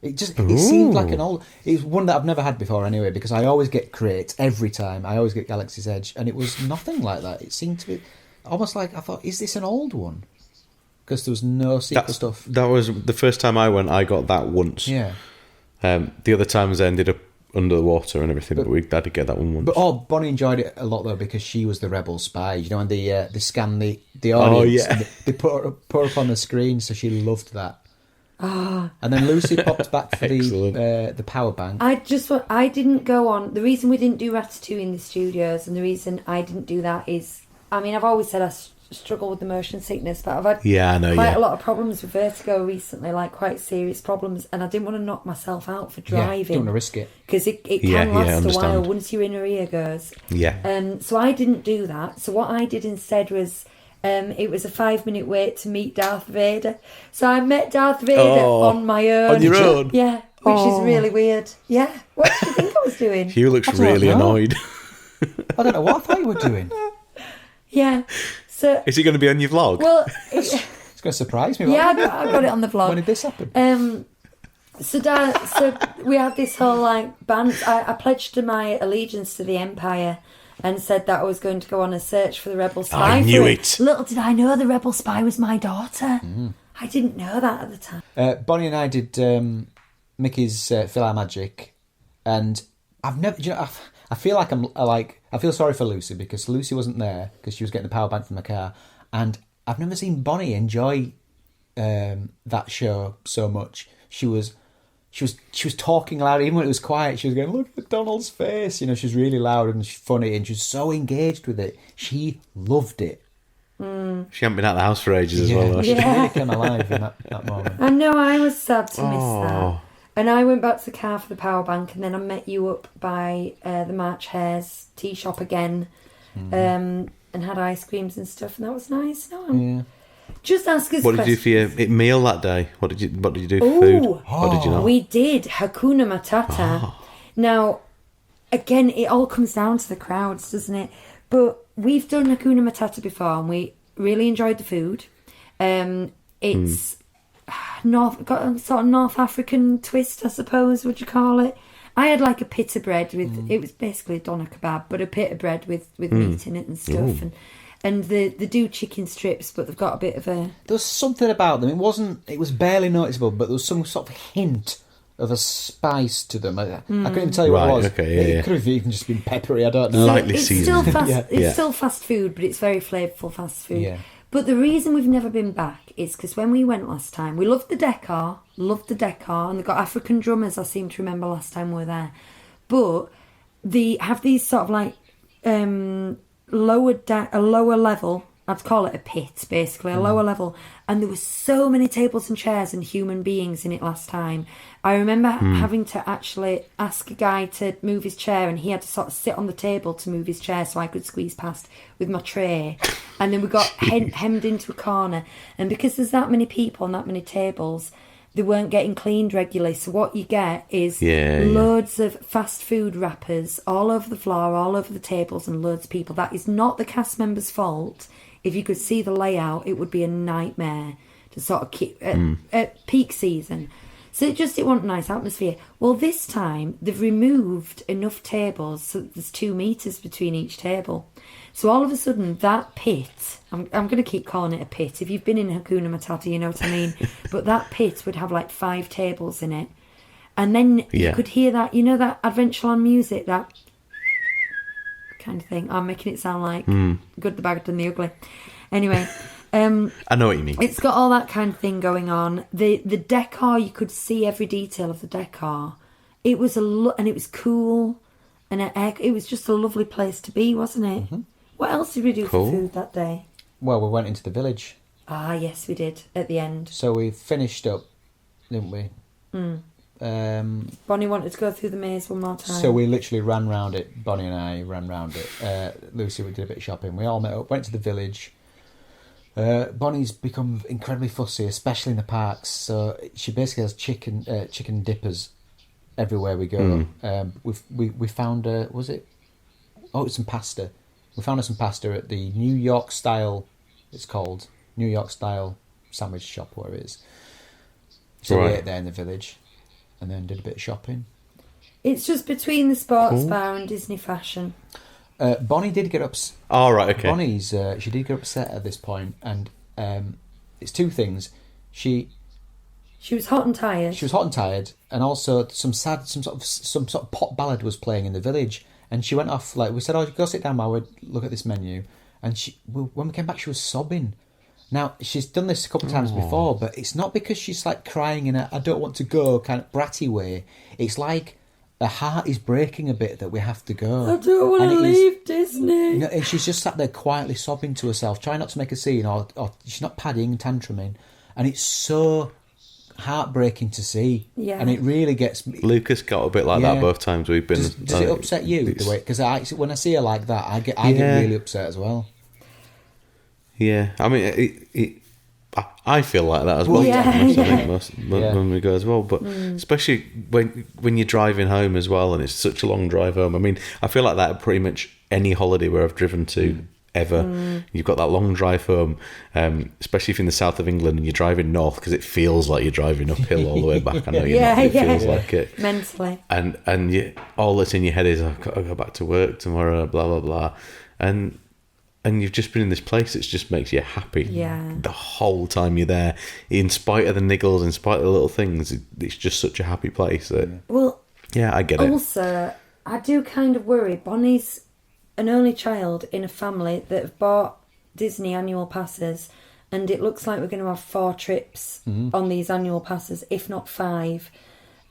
It seemed like an old... It's one that I've never had before anyway, because I always get crates every time. I always get Galaxy's Edge. And it was nothing like that. It seemed to be... Almost like I thought, is this an old one? Because there was no secret stuff. That was the first time I went. I got that once. Yeah. The other times I ended up under the water and everything, but we had to get that one once. But Bonnie enjoyed it a lot though because she was the rebel spy. You know, when they scan the audience, and they put her up on the screen, so she loved that. And then Lucy popped back for the power bank. I didn't go on. The reason we didn't do Ratatouille in the studios, and the reason I didn't do that is, I mean, I've always said I struggle with the motion sickness, but I've had quite a lot of problems with vertigo recently, like quite serious problems, and I didn't want to knock myself out for driving. Don't want to risk it. Because it can last a while once your inner ear goes. Yeah. So I didn't do that. So what I did instead was, it was a 5-minute wait to meet Darth Vader. So I met Darth Vader on my own. On your own? Yeah, which is really weird. Yeah. What do you think I was doing? Hugh looks really annoyed. I don't know what I thought you were doing. Yeah. So is he going to be on your vlog? Well, it's going to surprise me. Yeah, I got it on the vlog. When did this happen? So we had this whole band. I pledged my allegiance to the Empire and said that I was going to go on a search for the rebel spy. I knew it. Little did I know the rebel spy was my daughter. I didn't know that at the time. Bonnie and I did Mickey's Fill Our Magic, and I've never. I feel like I feel sorry for Lucy because Lucy wasn't there because she was getting the power bank from the car, and I've never seen Bonnie enjoy that show so much. She was talking loud even when it was quiet. She was going, "Look at Donald's face," you know. She's really loud and she's funny, and she's so engaged with it. She loved it. She hadn't been out of the house for ages as well. She really came alive in that moment. I know, I was sad to miss that. And I went back to the car for the power bank, and then I met you up by the March Hare's tea shop again, and had ice creams and stuff, and that was nice. Just ask us. What did you do for your meal that day? What did you do for food? What did you not? We did Hakuna Matata. Now, again, it all comes down to the crowds, doesn't it? But we've done Hakuna Matata before, and we really enjoyed the food. It's got a sort of North African twist, I suppose, would you call it? I had a pita bread with it was basically a doner kebab, but a pita bread with meat in it and stuff, and they do chicken strips, but they've got a bit of a. There was something about them. It was barely noticeable, but there was some sort of hint of a spice to them. I couldn't even tell you what it was. Okay, it could have even just been peppery. I don't know. Lightly it's seasoned. Still fast food, but it's very flavourful fast food. Yeah. But the reason we've never been back is because when we went last time, we loved the decor, and they got African drummers, I seem to remember last time we were there. But they have these sort of a lower level, I'd call it a pit, basically, a lower level. And there were so many tables and chairs and human beings in it last time. I remember having to actually ask a guy to move his chair, and he had to sort of sit on the table to move his chair so I could squeeze past with my tray. And then we got hemmed into a corner. And because there's that many people and that many tables, they weren't getting cleaned regularly. So what you get is loads of fast food wrappers all over the floor, all over the tables, and loads of people. That is not the cast members' fault. If you could see the layout, it would be a nightmare to sort of keep at peak season. So it wasn't a nice atmosphere. Well, this time they've removed enough tables so that there's 2 meters between each table. So all of a sudden, that pit, I'm going to keep calling it a pit. If you've been in Hakuna Matata, you know what I mean. But that pit would have 5 tables in it. And then you could hear that, that Adventureland music, that kind of thing. I'm making it sound like Good, the Bad and the Ugly. Anyway, I know what you mean. it's got all that kind of thing going on. The decor, you could see every detail of the decor. It was and it was cool, and it was just a lovely place to be, wasn't it? Mm-hmm. What else did we do for food that day? Well, we went into the village. Ah, yes, we did at the end. So we finished up, didn't we? Bonnie wanted to go through the maze one more time. So we literally ran round it. Bonnie and I ran round it. Lucy, we did a bit of shopping. We all met up, went to the village. Bonnie's become incredibly fussy, especially in the parks. So she basically has chicken dippers everywhere we go. We found was it? Oh, it's some pasta. We found her some pasta at the New York style. It's called New York style sandwich shop, whatever it is. So we ate there in the village, and then did a bit of shopping. It's just between the sports bar and Disney Fashion. Bonnie did get upset. Oh, right, okay. Bonnie's she did get upset at this point, and it's two things. She was hot and tired. She was hot and tired, and also some sort of pop ballad was playing in the village, and she went off. Like we said, "Oh, go sit down, while we look at this menu." And when we came back, she was sobbing. Now she's done this a couple of times before, but it's not because she's like crying in a "I don't want to go" kind of bratty way. It's like her heart is breaking a bit that we have to go. I don't want to leave Disney. You know, and she's just sat there quietly sobbing to herself, trying not to make a scene, or she's not padding, tantruming, and it's so heartbreaking to see. Yeah, and it really gets me. Lucas got a bit like that both times we've been. Does it upset you the way? Because when I see her like that, I get really upset as well. Yeah, I mean, I feel like that as well. When we go as well, but especially when you're driving home as well, and it's such a long drive home. I mean, I feel like that at pretty much any holiday where I've driven to ever. You've got that long drive home, especially if you're in the south of England and you're driving north, because it feels like you're driving uphill all the way back. I know you're not, it feels like it mentally, and all that's in your head is I've got to go back to work tomorrow, blah blah blah, and you've just been in this place. It just makes you happy the whole time you're there, in spite of the niggles, in spite of the little things. It's just such a happy place. I get it. Also, I do kind of worry. Bonnie's an only child in a family that have bought Disney annual passes, and it looks like we're going to have 4 trips on these annual passes, if not 5.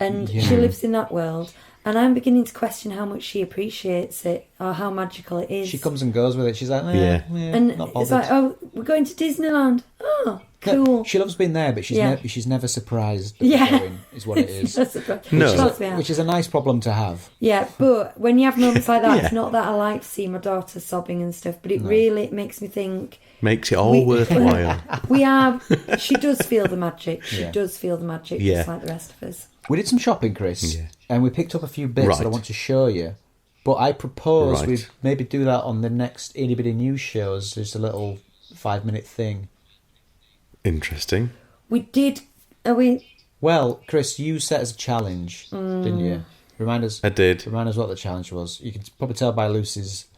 And she lives in that world. And I'm beginning to question how much she appreciates it, or how magical it is. She comes and goes with it. She's like, and not bothered. It's like, oh, we're going to Disneyland. Oh, cool. No, she loves being there, but she's never surprised that we're going, is what it is. Which is a nice problem to have. Yeah, but when you have moments like that, it's not that I like to see my daughter sobbing and stuff, but it really makes me think... Makes it all worthwhile. She does feel the magic. She does feel the magic, just like the rest of us. We did some shopping, Chris, and we picked up a few bits that I want to show you. But I propose we maybe do that on the next Itty Bitty News shows. Just a little 5-minute thing. Interesting. We did. Are we? Well, Chris, you set us a challenge, didn't you? Remind us. I did. Remind us what the challenge was. You can probably tell by Lucy's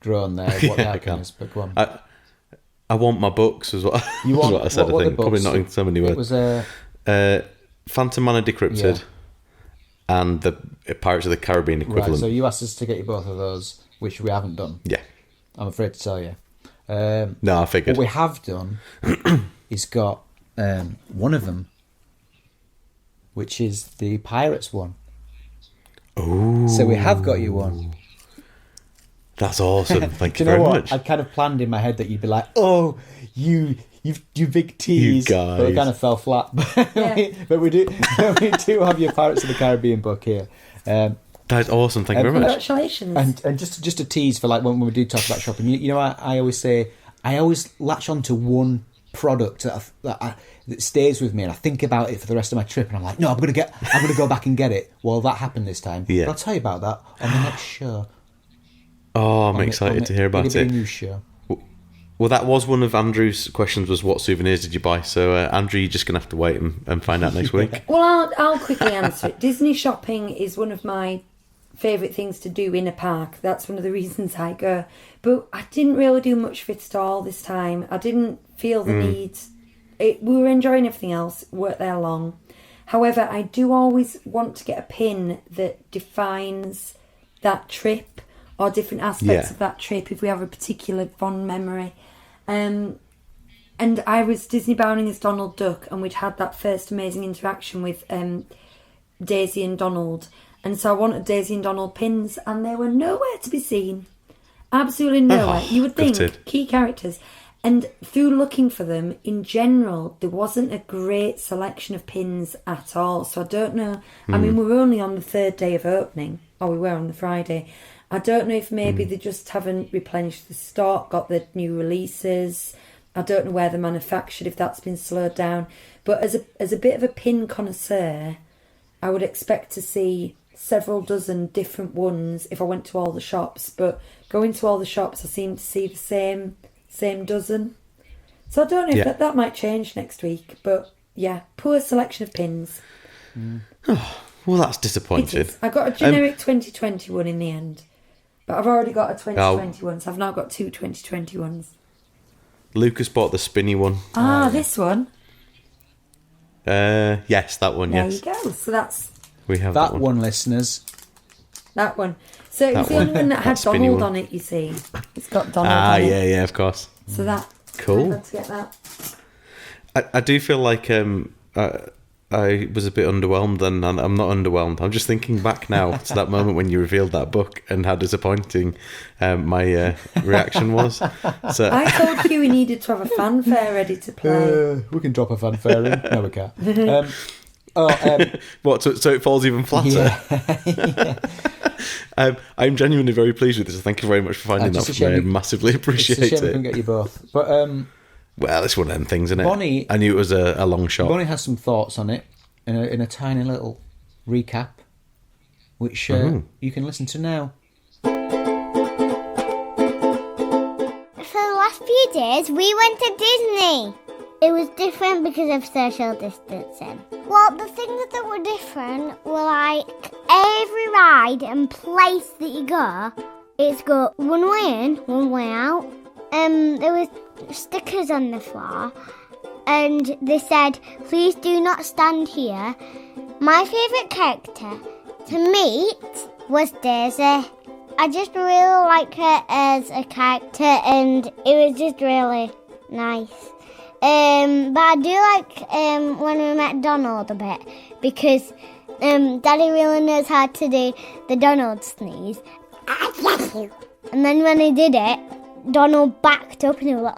groan there what the outcome is. But go on. I want my books as well. You want what I said? I think probably not in so many words. It was Phantom Manor Decrypted and the Pirates of the Caribbean equivalent. Right, so you asked us to get you both of those, which we haven't done. Yeah. I'm afraid to tell you. No, I figured. What we have done is got one of them, which is the Pirates one. Oh. So we have got you one. That's awesome. Thank you know very what? much. I'd kind of planned in my head that you'd be like, oh, you big tease. You guys. But it kind of fell flat. But we do have your Pirates of the Caribbean book here. That's awesome. Thank you very much. Congratulations. And just a tease for like when we do talk about shopping. You know, I always say I always latch on to one product that stays with me, and I think about it for the rest of my trip. And I'm like, no, I'm gonna go back and get it. Well, that happened this time. Yeah. But I'll tell you about that on the next show. Oh, I'm excited to hear about it. New show. Well, that was one of Andrew's questions, was what souvenirs did you buy? So, Andrew, you're just going to have to wait and find out next week. Well, I'll quickly answer it. Disney shopping is one of my favourite things to do in a park. That's one of the reasons I go. But I didn't really do much of it at all this time. I didn't feel the need. We were enjoying everything else, weren't there long. However, I do always want to get a pin that defines that trip or different aspects of that trip if we have a particular fond memory. And I was Disney bounding as Donald Duck, and we'd had that first amazing interaction with Daisy and Donald. And so I wanted Daisy and Donald pins, and they were nowhere to be seen. Absolutely nowhere. You would think, gutted. key characters. And through looking for them, in general, there wasn't a great selection of pins at all. So I don't know. I mean, we were only on the third day of opening, or we were on the Friday. I don't know if maybe they just haven't replenished the stock, got the new releases. I don't know where they're manufactured, if that's been slowed down. But as a bit of a pin connoisseur, I would expect to see several dozen different ones if I went to all the shops. But going to all the shops, I seem to see the same dozen. So I don't know if that might change next week. But yeah, poor selection of pins. Oh, well, that's disappointing. It is. I got a generic 2021 in the end. But I've already got a 2021, so I've now got two 2021s. Lucas bought the spinny one. This one. Yes, that one, yes. There you go. So that's We have That one, listeners. that one. So it was the only one that had spinny Donald one. on it, you see. It's got Donald on it. Yeah, of course. So that. Cool. I had to get that. I do feel like I was a bit underwhelmed, and I'm not underwhelmed. I'm just thinking back now to that moment when you revealed that book and how disappointing my reaction was. So I told Hugh he needed to have a fanfare ready to play. We can drop a fanfare in. No, we can't. what? So it falls even flatter. Yeah. I'm genuinely very pleased with this. Thank you very much for finding that just a for me. I shame massively It's appreciate a shame we it. couldn't get you both. But Well, it's one of them things, isn't it? Bonnie- I knew it was a long shot. Bonnie has some thoughts on it in a tiny little recap, which you can listen to now. For the last few days, we went to Disney. It was different because of social distancing. Well, the things that were different were like every ride and place that you go, it's got one way in, one way out. There was stickers on the floor, and they said, "Please do not stand here." My favourite character to meet was Daisy. I just really like her as a character, and it was just really nice. But I do like when we met Donald a bit, because Daddy really knows how to do the Donald sneeze. And then when he did it, Donald backed up and he was like,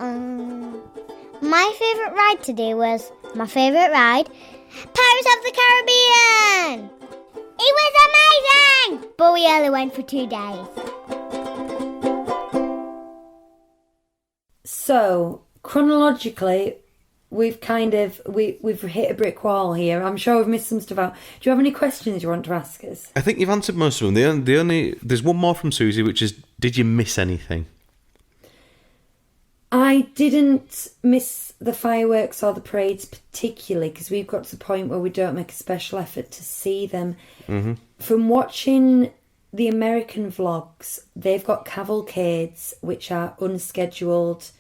My favourite ride today was my favourite ride, Pirates of the Caribbean. It was amazing! But we only went for 2 days. So, chronologically, we've we've hit a brick wall here. I'm sure we've missed some stuff out. Do you have any questions you want to ask us? I think you've answered most of them. There's one more from Susie, which is, did you miss anything? I didn't miss the fireworks or the parades particularly, because we've got to the point where we don't make a special effort to see them. Mm-hmm. From watching the American vlogs, they've got cavalcades, which are unscheduled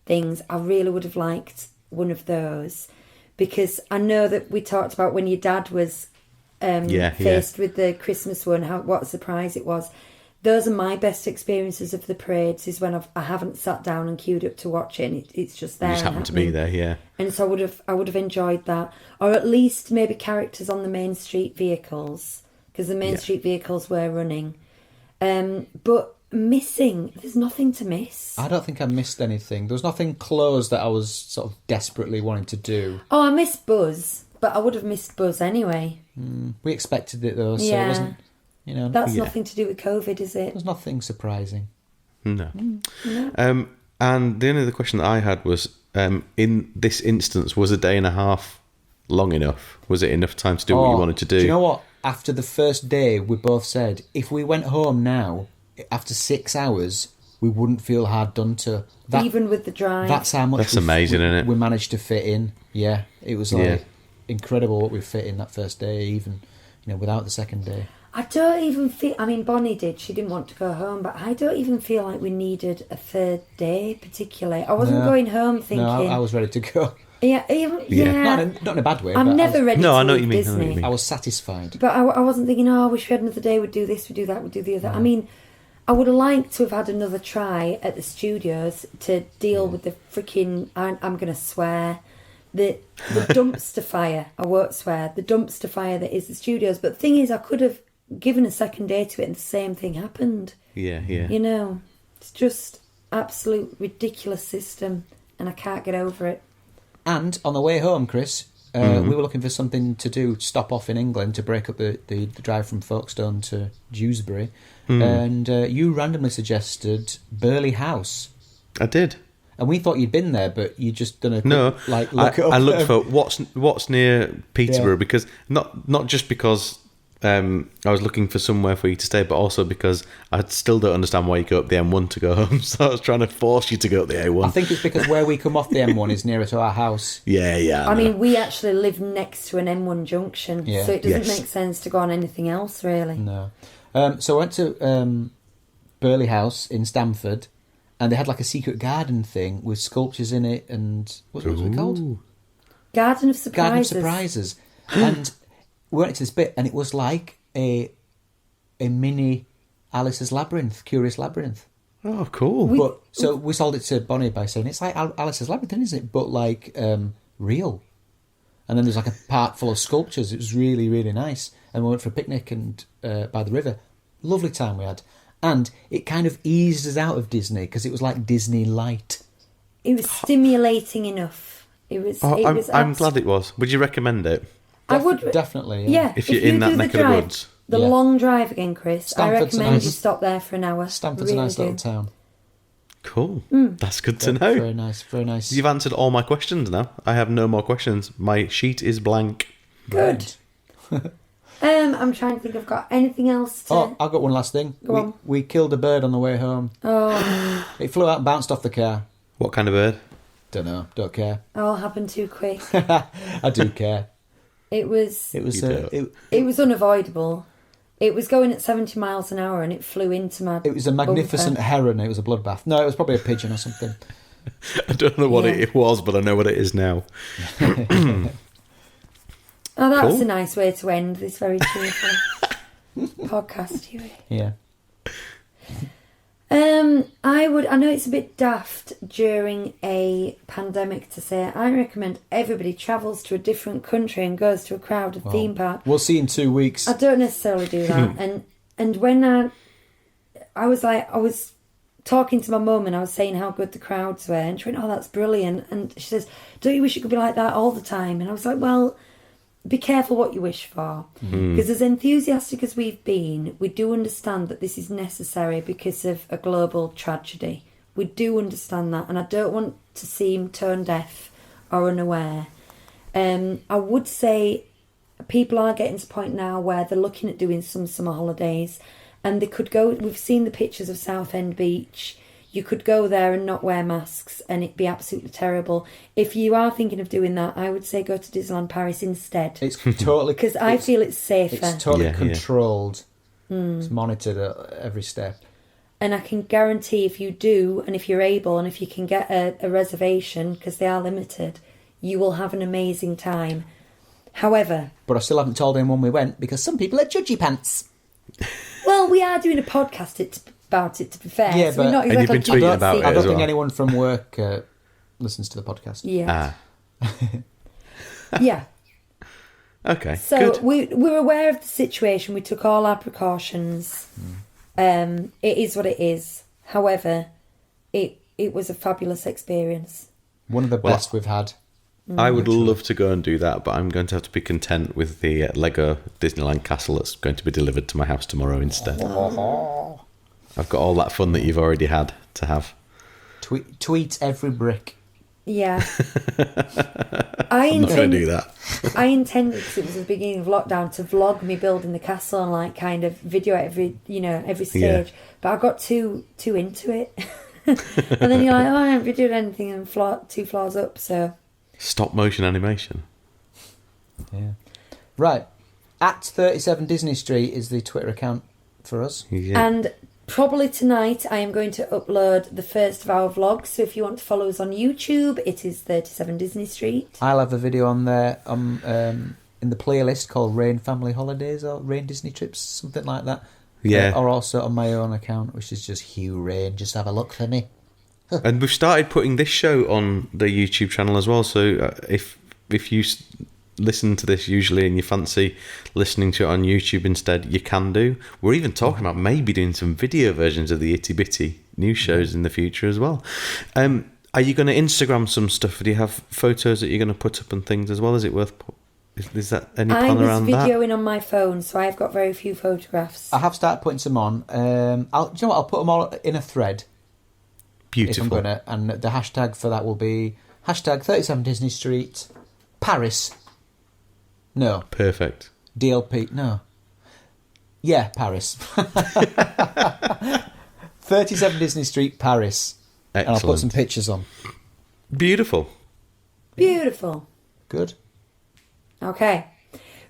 things. I really would have liked one of those, because I know that we talked about when your dad was faced with the Christmas one, what a surprise it was. Those are my best experiences of the parades, is when I haven't sat down and queued up to watch it, and it's just there. You just happen to be there, yeah. And so I would have enjoyed that, or at least maybe characters on the Main Street vehicles, because the Main Street vehicles were running. But missing, there's nothing to miss. I don't think I missed anything. There was nothing closed that I was sort of desperately wanting to do. Oh, I missed Buzz, but I would have missed Buzz anyway. We expected it though, so it wasn't. That's nothing to do with COVID, is it? There's nothing surprising. No. And the only other question that I had was, in this instance, was a day and a half long enough? Was it enough time to do what you wanted to do? Do you know what? After the first day, we both said, if we went home now, after 6 hours, we wouldn't feel hard done to. Even with the drive. That's how much. That's amazing, isn't it? We managed to fit in. Yeah, it was incredible what we fit in that first day, even without the second day. I don't even feel... I mean, Bonnie did. She didn't want to go home, but I don't even feel like we needed a third day, particularly. I wasn't going home thinking... No, I was ready to go. Yeah. Not in a bad way. I'm never ready to leave Disney. I was satisfied. But I wasn't thinking, I wish we had another day, we'd do this, we'd do that, we'd do the other. I mean, I would have liked to have had another try at the studios to deal with the freaking, I'm going to swear, the dumpster fire. I won't swear. The dumpster fire that is the studios. But the thing is, I could have given a second day to it and the same thing happened. Yeah, yeah. You know, it's just absolute ridiculous system and I can't get over it. And on the way home, Chris, we were looking for something to do, stop off in England to break up the drive from Folkestone to Dewsbury. And you randomly suggested Burley House. I did. And we thought you'd been there, but you just done a quick, No, look it up. I looked for what's near Peterborough because not just because I was looking for somewhere for you to stay, but also because I still don't understand why you go up the M1 to go home. So I was trying to force you to go up the A1. I think it's because where we come off the M1 is nearer to our house. Yeah. I mean, we actually live next to an M1 junction, Yeah. so it doesn't Yes. make sense to go on anything else, really. No. So I went to Burley House in Stamford, and they had like a secret garden thing with sculptures in it, and what was it called? Garden of Surprises. Garden of Surprises. And we went to this bit, and it was like a mini Alice's Labyrinth, Curious Labyrinth. Oh, cool. So we sold it to Bonnie by saying it's like Alice's Labyrinth, isn't it? But like real. And then there's like a park full of sculptures. It was really, really nice. And we went for a picnic and by the river. Lovely time we had. And it kind of eased us out of Disney because it was like Disney light. It was stimulating enough. It was. I'm glad it was. Would you recommend it? I would Definitely. Yeah. If you're in that do neck the of the drive, woods. the Yeah. long drive again, Chris. Stamford's I a recommend nice- you stop there for an hour. Stamford's Really a nice do. little town. Cool. That's good to know. Very nice, very nice. You've answered all my questions now. I have no more questions. My sheet is blank. Good. I'm trying to think. I've got anything else to. Oh, I've got one last thing. Go on. We killed a bird on the way home. Oh, It flew out and bounced off the car. What kind of bird? Don't know. Don't care. all happened too quick. I do care. It was. It was. You don't. It was unavoidable. It was going at 70 miles an hour and it flew into my. It was a magnificent heron. It was a bloodbath. No, it was probably a pigeon or something. I don't know what Yeah. it was, but I know what it is now. Oh, that's Cool. a nice way to end this very cheerful podcast, Huey. Yeah. I know it's a bit daft during a pandemic to say I recommend everybody travels to a different country and goes to a crowded theme park. We'll see in 2 weeks. I don't necessarily do that. and when I was talking to my mum and I was saying how good the crowds were, and she went, "Oh, that's brilliant." And she says, "Don't you wish it could be like that all the time?" And I was like, "Well, be careful what you wish for, because as enthusiastic as we've been, we do understand that this is necessary because of a global tragedy. We do understand that, and I don't want to seem tone deaf or unaware. I would say people are getting to the point now where they're looking at doing some summer holidays, and they could go. We've seen the pictures of Southend Beach. You could go there and not wear masks and it'd be absolutely terrible. If you are thinking of doing that, I would say go to Disneyland Paris instead. It's totally... Because I feel it's safer. It's totally Yeah, yeah. controlled. It's monitored at every step. And I can guarantee if you do, and if you're able, and if you can get a reservation, because they are limited, you will have an amazing time. However... But I still haven't told anyone we went because some people are judgy pants. Well, we are doing a podcast about it, to be fair. Yeah, so we're but- not And you've exactly been tweeting about it I as don't think well. anyone from work listens to the podcast. Yeah. Ah, Yeah. okay. So Good. we're aware of the situation. We took all our precautions. It is what it is. However, it was a fabulous experience. One of the Well, best we've had. I would love to go and do that, but I'm going to have to be content with the Lego Disneyland castle that's going to be delivered to my house tomorrow instead. I've got all that fun that you've already had to have. Tweet every brick. Yeah. I'm not going to do that. I intended, because it was the beginning of lockdown, to vlog me building the castle and like kind of video every stage. Yeah. But I got too into it. And then you're like, oh, I haven't videoed anything and 2 floors up, so... Stop motion animation. Yeah. Right. At 37 Disney Street is the Twitter account for us. Yeah. And probably tonight I am going to upload the first of our vlogs. So if you want to follow us on YouTube, it is 37 Disney Street. I'll have a video on there in the playlist called Rain Family Holidays or Rain Disney Trips, something like that. Yeah. Or also on my own account, which is just Hugh Rain. Just have a look for me. And we've started putting this show on the YouTube channel as well. So if you listen to this usually and you fancy listening to it on YouTube instead, you can do. We're even talking about maybe doing some video versions of the Itty Bitty news shows in the future as well. Are you going to Instagram some stuff? Do you have photos that you're going to put up and things as well? Is it worth... Is that any plan around that? I was videoing on my phone, so I've got very few photographs. I have started putting some on. Do you know what? I'll put them all in a thread. Beautiful. If I'm gonna, and the hashtag for that will be hashtag 37 Disney Street, Paris. No. Perfect. DLP. No. Yeah, Paris. 37 Disney Street, Paris. Excellent. And I'll put some pictures on. Beautiful. Beautiful. Good. Okay.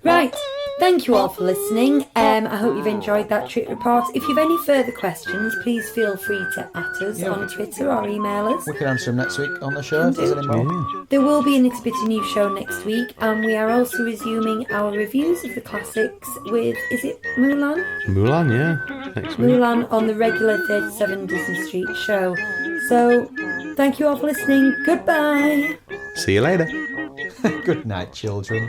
Right. Thank you all for listening. I hope you've enjoyed that trip report. If you've any further questions, please feel free to @ us on Twitter or email us. We can answer them next week on the show if there's any more. There will be an Itty Bitty News show next week, and we are also resuming our reviews of the classics with, is it Mulan? Mulan, yeah. Next week. Mulan on the regular 37 Disney Street show. So, thank you all for listening. Goodbye. See you later. Good night, children.